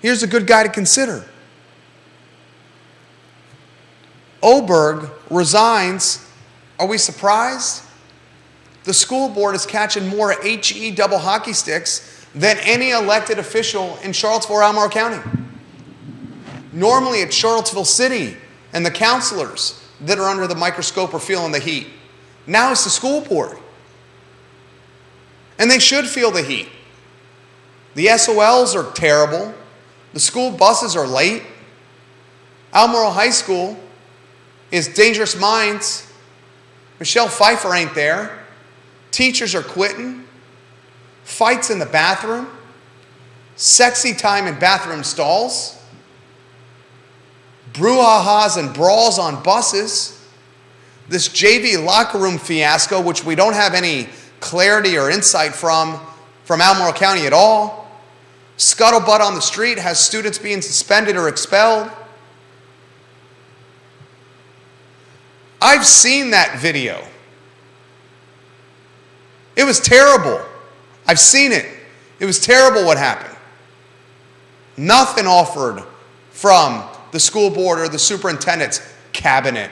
Here's a good guy to consider. Oberg resigns. Are we surprised? The school board is catching more HE double hockey sticks than any elected official in Charlottesville or Albemarle County. Normally it's Charlottesville City and the counselors that are under the microscope or feeling the heat. Now it's the school board. And they should feel the heat. The SOLs are terrible. The school buses are late. Albemarle High School is dangerous minds. Michelle Pfeiffer ain't there. Teachers are quitting. Fights in the bathroom. Sexy time in bathroom stalls. Brouhahas and brawls on buses. This JV locker room fiasco, which we don't have any clarity or insight from Albemarle County at all. Scuttlebutt on the street has students being suspended or expelled. I've seen that video. It was terrible. I've seen it. It was terrible what happened. Nothing offered from the school board or the superintendent's cabinet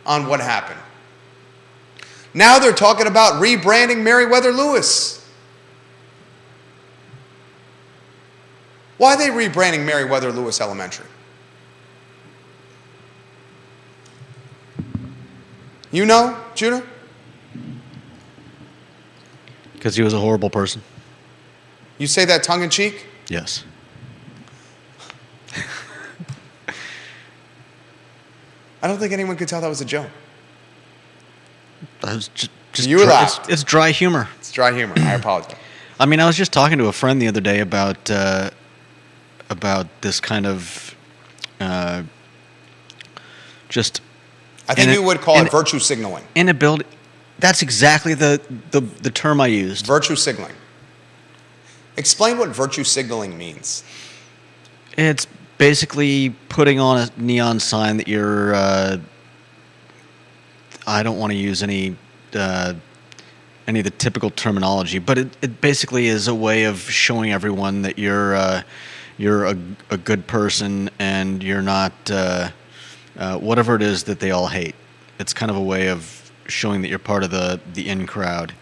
on what happened. Now they're talking about rebranding Meriwether Lewis. Why are they rebranding Meriwether Lewis Elementary? You know, Judah? Because he was a horrible person. You say that tongue in cheek? Yes. I don't think anyone could tell that was a joke. I was just You laughed. It's dry humor. It's dry humor. I apologize. I mean, I was just talking to a friend the other day about this kind of just I think And you it- would call and it virtue signaling. inability. That's exactly the term I used. Virtue signaling. Explain what virtue signaling means. It's basically putting on a neon sign that you're. I don't want to use any of the typical terminology, but it basically is a way of showing everyone that you're a good person and you're not whatever it is that they all hate. It's kind of a way of showing that you're part of the in crowd.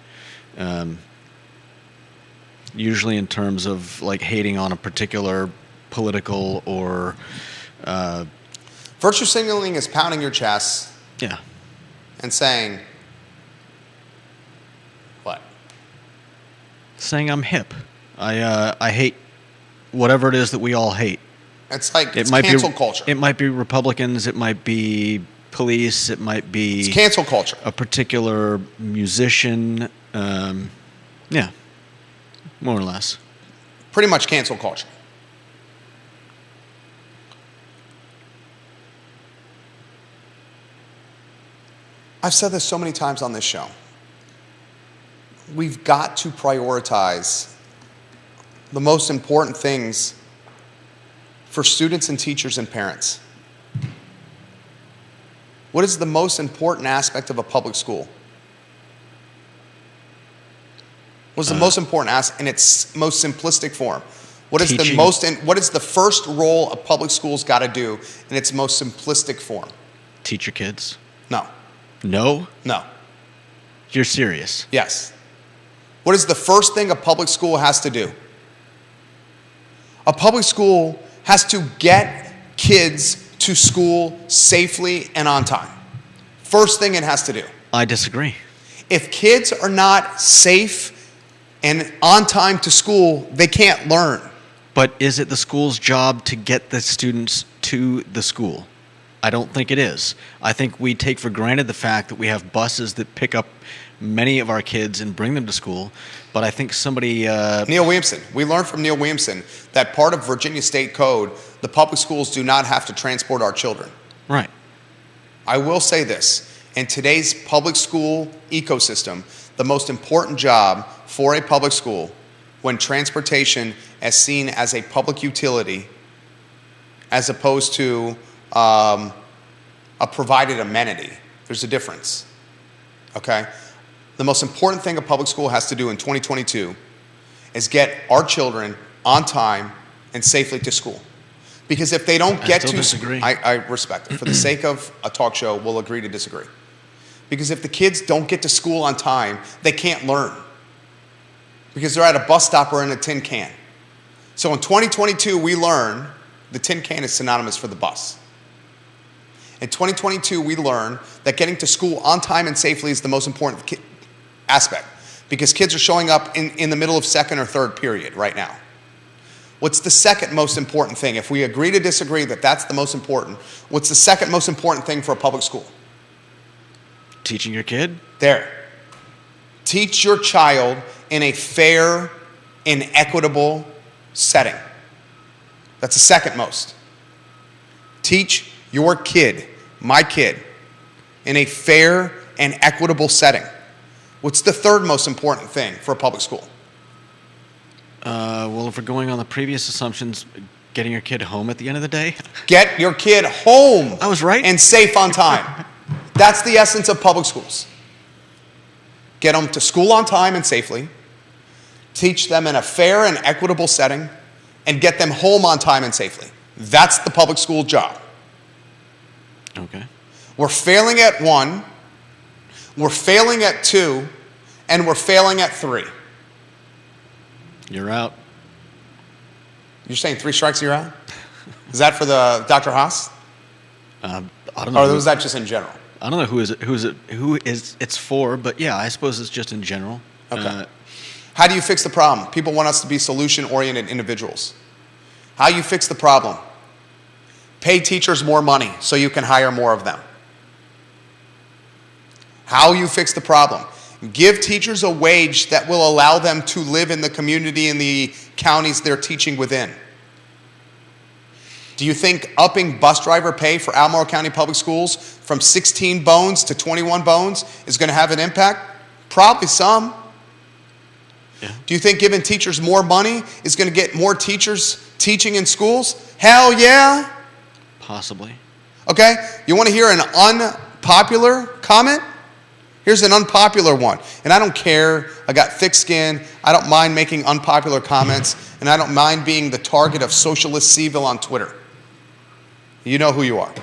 Usually in terms of like hating on a particular political or Virtue signaling is pounding your chest yeah. and saying, what? Saying I'm hip. I hate whatever it is that we all hate. It's like It it's might cancel be culture. It might be Republicans. It might be police. It might be It's cancel culture. a particular musician. Yeah, more or less. Pretty much cancel culture. I've said this so many times on this show. We've got to prioritize the most important things for students and teachers and parents. What is the most important aspect of a public school? What's the most important aspect in its most simplistic form? What is the Teaching. what is the first role a public school's got to do in its most simplistic form? Teach your kids. No. No, No. you're serious. Yes. What is the first thing a public school has to do? A public school has to get kids to school safely and on time. First thing it has to do. I disagree. If kids are not safe and on time to school, they can't learn. But is it the school's job to get the students to the school? I don't think it is. I think we take for granted the fact that we have buses that pick up many of our kids and bring them to school. But I think somebody... Neil Williamson. We learned from Neil Williamson that part of Virginia State Code, the public schools do not have to transport our children. Right. I will say this. In today's public school ecosystem, the most important job for a public school, when transportation is seen as a public utility as opposed to a provided amenity, there's a difference. Okay? The most important thing a public school has to do in 2022 is get our children on time and safely to school. Because if they don't get still to disagree. I respect it. For the sake of a talk show, we'll agree to disagree. Because if the kids don't get to school on time, they can't learn. Because they're at a bus stop or in a tin can. So in 2022, we learn the tin can is synonymous for the bus. In 2022, we learn that getting to school on time and safely is the most important aspect. Because kids are showing up in the middle of second or third period right now. What's the second most important thing? If we agree to disagree that that's the most important, what's the second most important thing for a public school? Teaching your kid? There. Teach your child in a fair and equitable setting. That's the second most. Teach your kid, my kid, in a fair and equitable setting. What's the third most important thing for a public school? Well, if we're going on the previous assumptions, getting your kid home at the end of the day? Get your kid home. I was right. And safe on time. That's the essence of public schools. Get them to school on time and safely. Teach them in a fair and equitable setting. And get them home on time and safely. That's the public school job. Okay. We're failing at 1, we're failing at 2, and we're failing at 3. You're out. You're saying 3 strikes, you're out? Is that for the Dr. Haas? I don't know. Or was that just in general? I don't know who it's for, but yeah, I suppose it's just in general. Okay. How do you fix the problem? People want us to be solution-oriented individuals. How you fix the problem? Pay teachers more money so you can hire more of them. How you fix the problem? Give teachers a wage that will allow them to live in the community and the counties they're teaching within. Do you think upping bus driver pay for Albemarle County Public Schools from 16 bones to 21 bones is going to have an impact? Probably some. Yeah. Do you think giving teachers more money is going to get more teachers teaching in schools? Hell yeah. Possibly. Okay? You want to hear an unpopular comment? Here's an unpopular one. And I don't care. I got thick skin. I don't mind making unpopular comments. And I don't mind being the target of Socialist Seville on Twitter. You know who you are.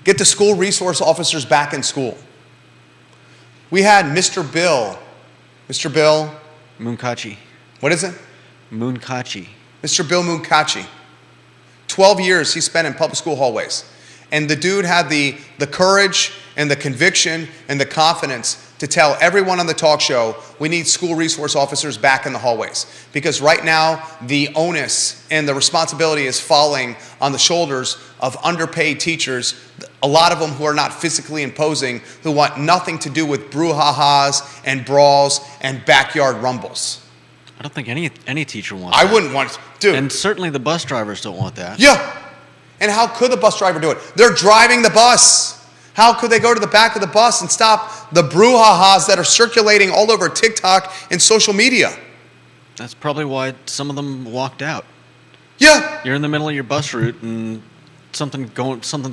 Get the school resource officers back in school. We had Mr. Bill. Munkachi. What is it? Munkachi. Mr. Bill Munkachi. 12 years he spent in public school hallways. And the dude had the courage and the conviction and the confidence to tell everyone on the talk show, we need school resource officers back in the hallways. Because right now, the onus and the responsibility is falling on the shoulders of underpaid teachers, a lot of them who are not physically imposing, who want nothing to do with brouhahas and brawls and backyard rumbles. I don't think any teacher wants I that. wouldn't want, dude. And certainly the bus drivers don't want that. Yeah. And how could the bus driver do it? They're driving the bus. How could they go to the back of the bus and stop the brouhahas that are circulating all over TikTok and social media? That's probably why some of them walked out. Yeah. You're in the middle of your bus route and something's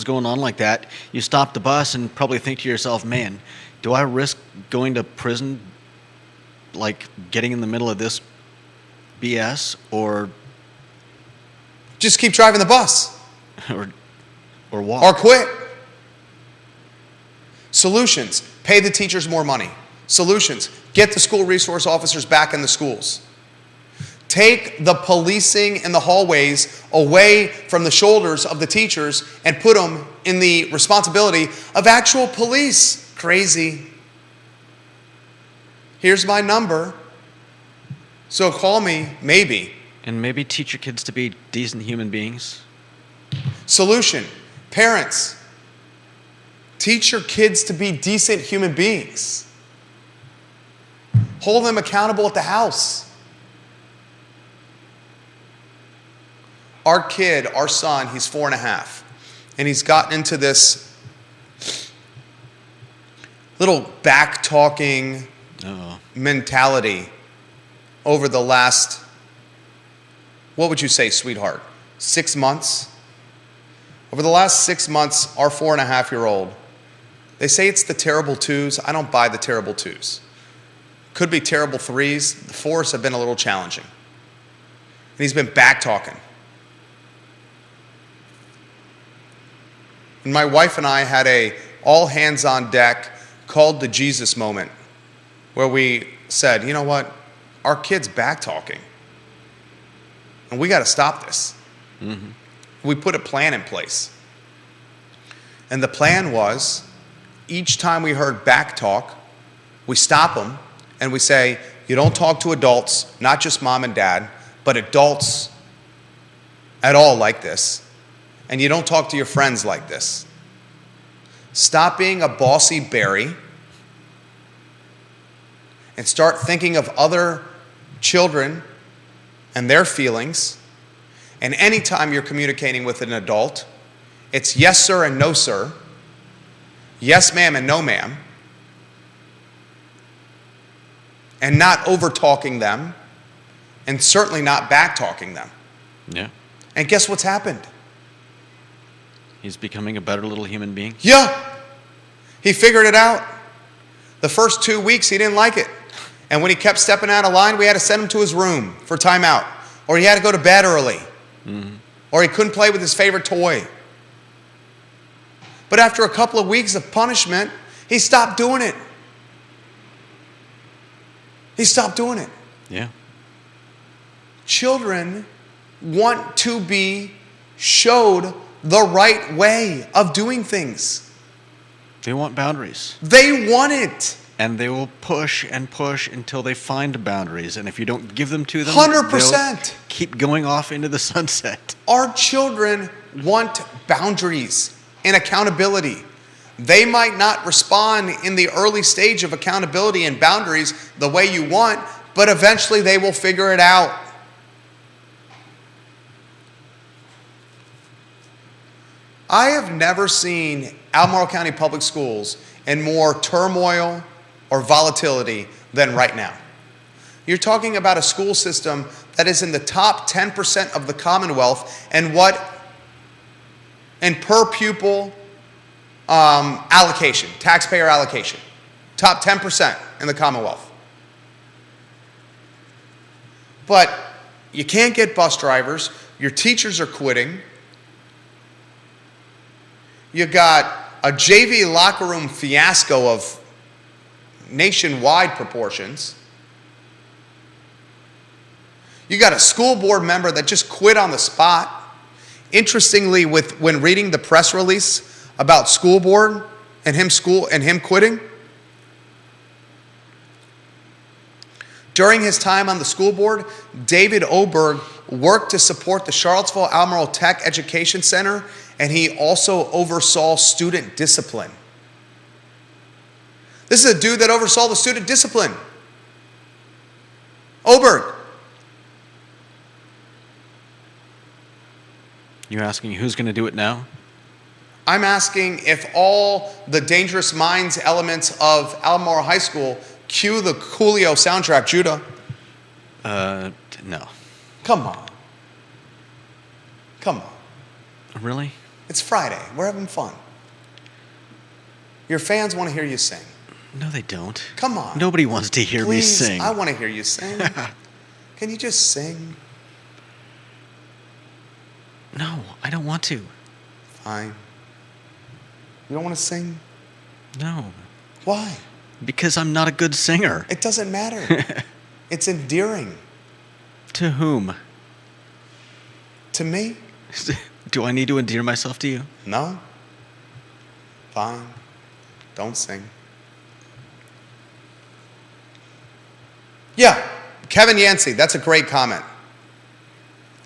going on like that. You stop the bus and probably think to yourself, man, do I risk going to prison, like getting in the middle of this BS, or Just keep driving the bus. or walk? Or quit. Solutions. Pay the teachers more money. Solutions. Get the school resource officers back in the schools. Take the policing in the hallways away from the shoulders of the teachers and put them in the responsibility of actual police. Crazy. Here's my number. So call me, maybe. And maybe teach your kids to be decent human beings. Solution. Parents. Teach your kids to be decent human beings. Hold them accountable at the house. Our kid, our son, he's 4.5. And he's gotten into this little back-talking mentality over the last, what would you say, sweetheart? 6 months? Over the last 6 months, our 4.5-year-old, they say it's the terrible twos. I don't buy the terrible twos. Could be terrible threes. The fours have been a little challenging. And he's been back-talking. And my wife and I had a all-hands-on-deck called the Jesus moment, where we said, you know what? Our kid's back-talking. And we got to stop this. Mm-hmm. We put a plan in place. And the plan was, each time we heard back talk, we stop them and we say, you don't talk to adults, not just mom and dad, but adults at all like this. And you don't talk to your friends like this. Stop being a bossy Barry and start thinking of other children and their feelings. And anytime you're communicating with an adult, it's yes, sir, and no, sir. Yes, ma'am, and no, ma'am. And not over-talking them, and certainly not back-talking them. Yeah. And guess what's happened? He's becoming a better little human being. Yeah. He figured it out. The first 2 weeks, he didn't like it. And when he kept stepping out of line, we had to send him to his room for timeout. Or he had to go to bed early. Mm-hmm. Or he couldn't play with his favorite toy. But after a couple of weeks of punishment, he stopped doing it. He stopped doing it. Yeah. Children want to be showed the right way of doing things. They want boundaries. They want it. And they will push and push until they find boundaries. And if you don't give them to them, 100%. they'll keep going off into the sunset. Our children want boundaries and accountability. They might not respond in the early stage of accountability and boundaries the way you want, but eventually they will figure it out. I have never seen Albemarle County Public Schools in more turmoil or volatility than right now. You're talking about a school system that is in the top 10% of the Commonwealth and per pupil allocation, taxpayer allocation. Top 10% in the Commonwealth. But you can't get bus drivers. Your teachers are quitting. You got a JV locker room fiasco of nationwide proportions. You got a school board member that just quit on the spot. Interestingly, when reading the press release about school board and him quitting, during his time on the school board, David Oberg worked to support the Charlottesville Albemarle Tech Education Center, and he also oversaw student discipline. This is a dude that oversaw the student discipline. Oberg. You're asking who's going to do it now? I'm asking if all the Dangerous Minds elements of Albemarle High School cue the Coolio soundtrack, Judah. No. Come on. Come on. Really? It's Friday. We're having fun. Your fans want to hear you sing. No, they don't. Come on. Nobody wants to hear me Please, sing. I want to hear you sing. Can you just sing? No, I don't want to. Fine. You don't want to sing? No. Why? Because I'm not a good singer. It doesn't matter. It's endearing. To whom? To me? Do I need to endear myself to you? No. Fine. Don't sing. Yeah, Kevin Yancey, that's a great comment.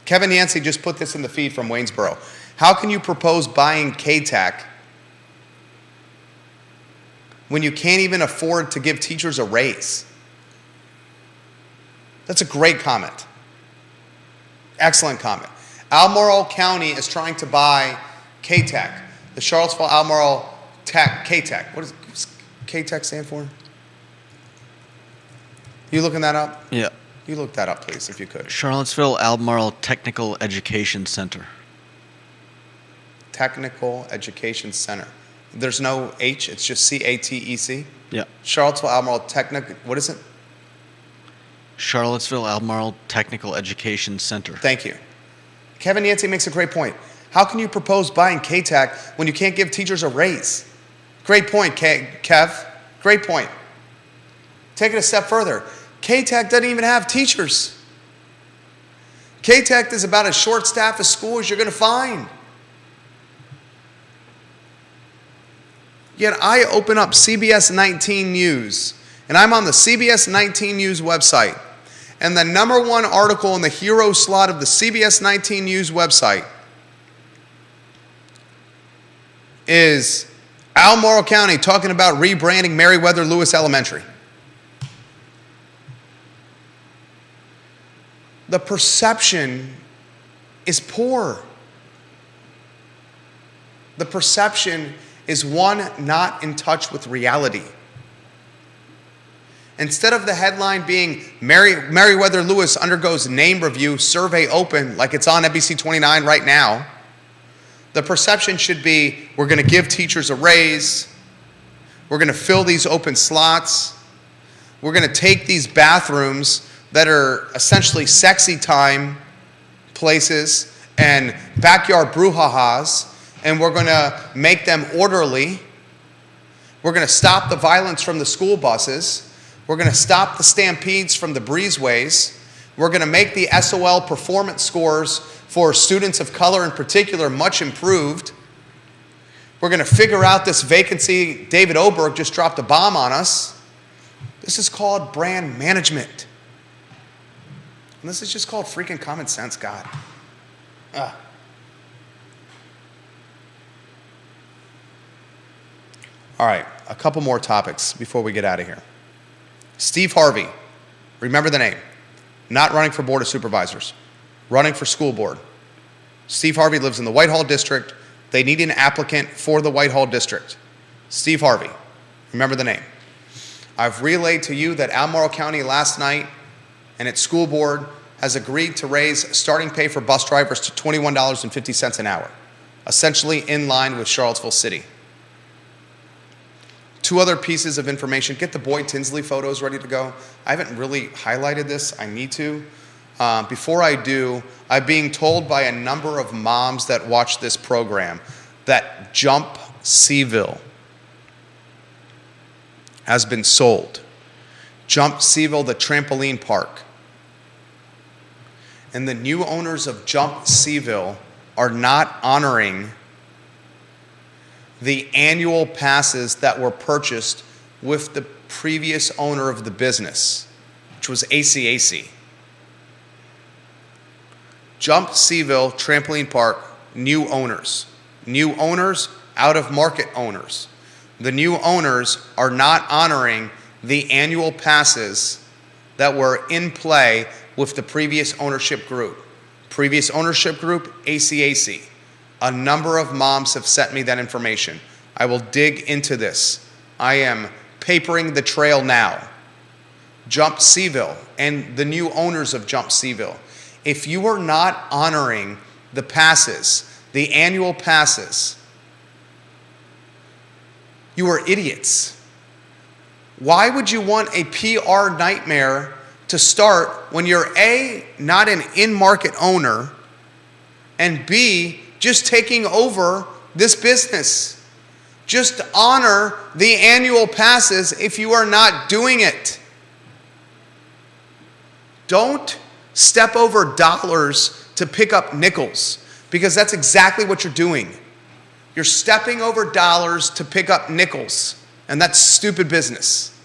Kevin Yancey just put this in the feed from Waynesboro. How can you propose buying KTAC when you can't even afford to give teachers a raise? That's a great comment. Excellent comment. Albemarle County is trying to buy KTAC, the Charlottesville Albemarle Tech, KTAC. What does KTAC stand for? You looking that up? Yeah. You look that up, please, if you could. Charlottesville Albemarle Technical Education Center. Technical Education Center. There's no H, it's just CATEC? Yeah. Charlottesville Albemarle Technical, what is it? Charlottesville Albemarle Technical Education Center. Thank you. Kevin Yancey makes a great point. How can you propose buying KTAC when you can't give teachers a raise? Great point, Kev. Great point. Take it a step further. KTAC doesn't even have teachers. KTAC is about as short staffed a school as you're going to find. Yet I open up CBS 19 News, and I'm on the CBS 19 News website, and the number one article in the hero slot of the CBS 19 News website is Albemarle County talking about rebranding Meriwether Lewis Elementary. The perception is poor. The perception is one not in touch with reality. Instead of the headline being Meriwether Lewis undergoes name review, survey open, like it's on NBC 29 right now, the perception should be we're going to give teachers a raise, we're going to fill these open slots, we're going to take these bathrooms that are essentially sexy time places and backyard brouhahas, and we're going to make them orderly. We're going to stop the violence from the school buses. We're going to stop the stampedes from the breezeways. We're going to make the SOL performance scores for students of color in particular much improved. We're going to figure out this vacancy. David Oberg just dropped a bomb on us. This is called brand management. And this is just called freaking common sense, God. All right, a couple more topics before we get out of here. Steve Harvey, remember the name. Not running for Board of Supervisors, running for school board. Steve Harvey lives in the Whitehall District. They need an applicant for the Whitehall District. Steve Harvey, remember the name. I've relayed to you that Albemarle County last night and its school board has agreed to raise starting pay for bus drivers to $21.50 an hour, essentially in line with Charlottesville City. Two other pieces of information. Get the Boyd Tinsley photos ready to go. I haven't really highlighted this. I need to. Before I do, I'm being told by a number of moms that watch this program that Jump Seaville has been sold. Jump Seaville, the trampoline park. And the new owners of Jump Seaville are not honoring the annual passes that were purchased with the previous owner of the business, which was ACAC. Jump Seaville Trampoline Park, new owners. New owners, out-of-market owners. The new owners are not honoring the annual passes that were in play with the previous ownership group. Previous ownership group, ACAC. A number of moms have sent me that information. I will dig into this. I am papering the trail now. Jump Seaville and the new owners of Jump Seaville. If you are not honoring the passes, the annual passes, you are idiots. Why would you want a PR nightmare to start when you're A, not an in-market owner, and B, just taking over this business? Just honor the annual passes if you are not doing it. Don't step over dollars to pick up nickels, because that's exactly what you're doing. You're stepping over dollars to pick up nickels, and that's stupid business.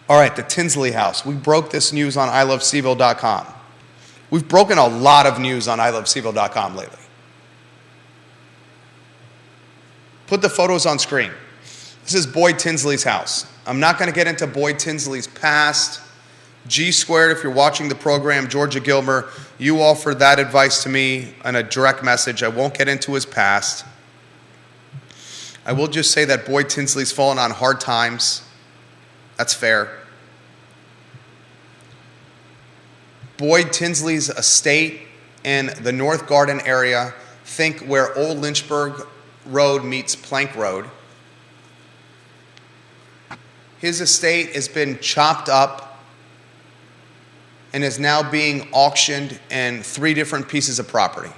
All right, the Tinsley house. We broke this news on iloveseville.com. We've broken a lot of news on iloveseville.com lately. Put the photos on screen. This is Boyd Tinsley's house. I'm not going to get into Boyd Tinsley's past. G Squared, if you're watching the program, Georgia Gilmer, you offered that advice to me in a direct message. I won't get into his past. I will just say that Boyd Tinsley's fallen on hard times. That's fair. Boyd Tinsley's estate in the North Garden area, think where Old Lynchburg Road meets Plank Road. His estate has been chopped up and is now being auctioned in 3 different pieces of property.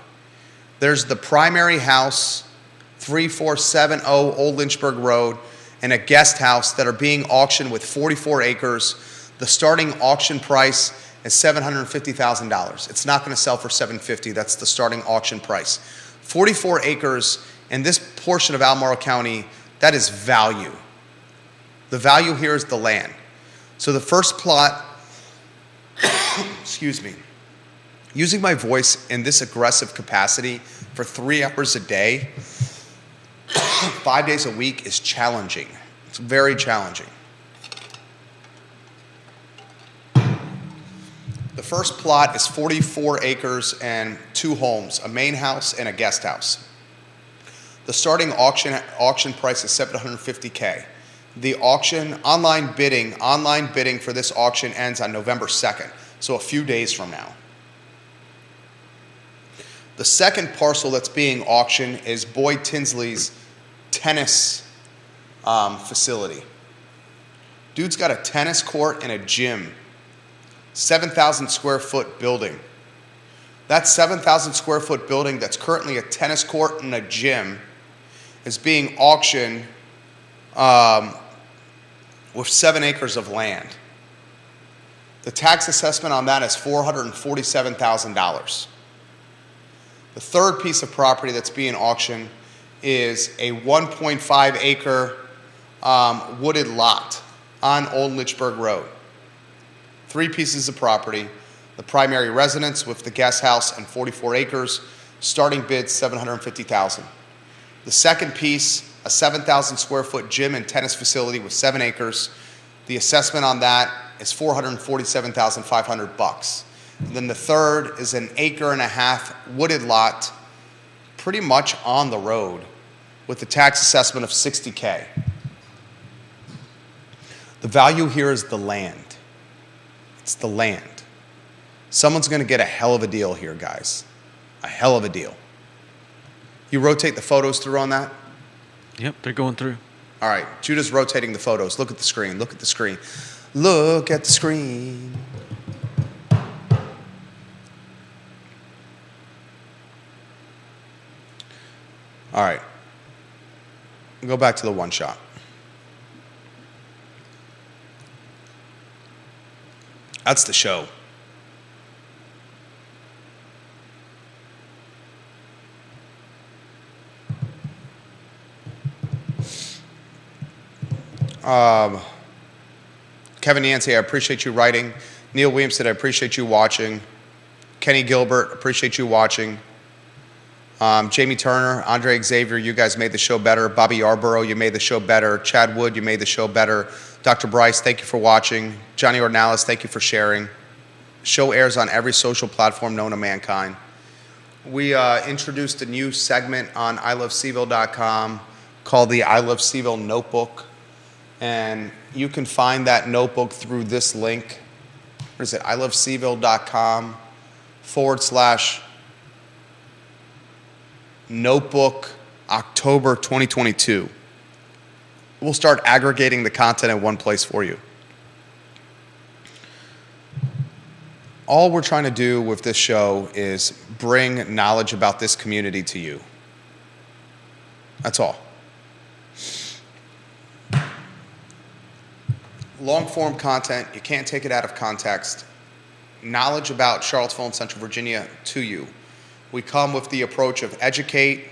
There's the primary house, 3470 Old Lynchburg Road, and a guest house that are being auctioned with 44 acres. The starting auction price is $750,000. It's not going to sell for $750,000. That's the starting auction price. 44 acres in this portion of Albemarle County, that is value. The value here is the land. So the first plot, excuse me, using my voice in this aggressive capacity for 3 hours a day, 5 days a week is challenging. It's very challenging. The first plot is 44 acres and 2 homes, a main house and a guest house. The starting auction price is $750K. The auction, online bidding for this auction ends on November 2nd, so a few days from now. The second parcel that's being auctioned is Boyd Tinsley's tennis facility. Dude's got a tennis court and a gym, 7,000 square foot building. That 7,000 square foot building that's currently a tennis court and a gym is being auctioned with 7 acres of land. The tax assessment on that is $447,000. The third piece of property that's being auctioned is a 1.5 acre wooded lot on Old Litchburg Road. 3 pieces of property, the primary residence with the guest house and 44 acres, starting bid $750,000. The second piece, a 7,000 square foot gym and tennis facility with 7 acres. The assessment on that is $447,500. And then the third is an 1.5 acre wooded lot, pretty much on the road, with a tax assessment of $60K. The value here is the land. It's the land. Someone's going to get a hell of a deal here, guys. A hell of a deal. You rotate the photos through on that? Yep, they're going through. All right, Judah's rotating the photos. Look at the screen. Look at the screen. Look at the screen. All right. Go back to the one shot. That's the show. Kevin Yancey, I appreciate you writing. Neil Williamson, I appreciate you watching. Kenny Gilbert, appreciate you watching. Jamie Turner, Andre Xavier, you guys made the show better. Bobby Yarborough, you made the show better. Chad Wood, you made the show better. Dr. Bryce, thank you for watching. Johnny Ornalis, thank you for sharing. Show airs on every social platform known to mankind. We introduced a new segment on iloveseville.com called the I Love Seville Notebook. And you can find that notebook through this link. What is it? iloveseville.com/notebook October 2022. We'll start aggregating the content in one place for you. All we're trying to do with this show is bring knowledge about this community to you. That's all. Long-form content, you can't take it out of context. Knowledge about Charlottesville and Central Virginia to you. We come with the approach of educate,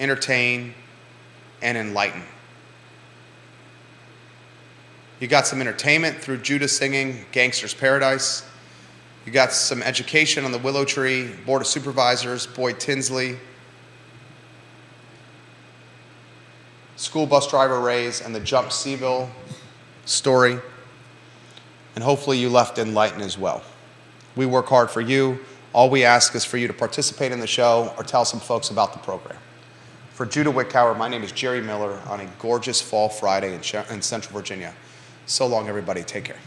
entertain, and enlighten. You got some entertainment through Judah singing Gangster's Paradise. You got some education on the Willow Tree, Board of Supervisors, Boyd Tinsley, school bus driver Rays, and the Jump Seville story. And hopefully you left enlightened as well. We work hard for you. All we ask is for you to participate in the show or tell some folks about the program. For Judah Wickhauer, my name is Jerry Miller on a gorgeous fall Friday in Central Virginia. So long, everybody. Take care.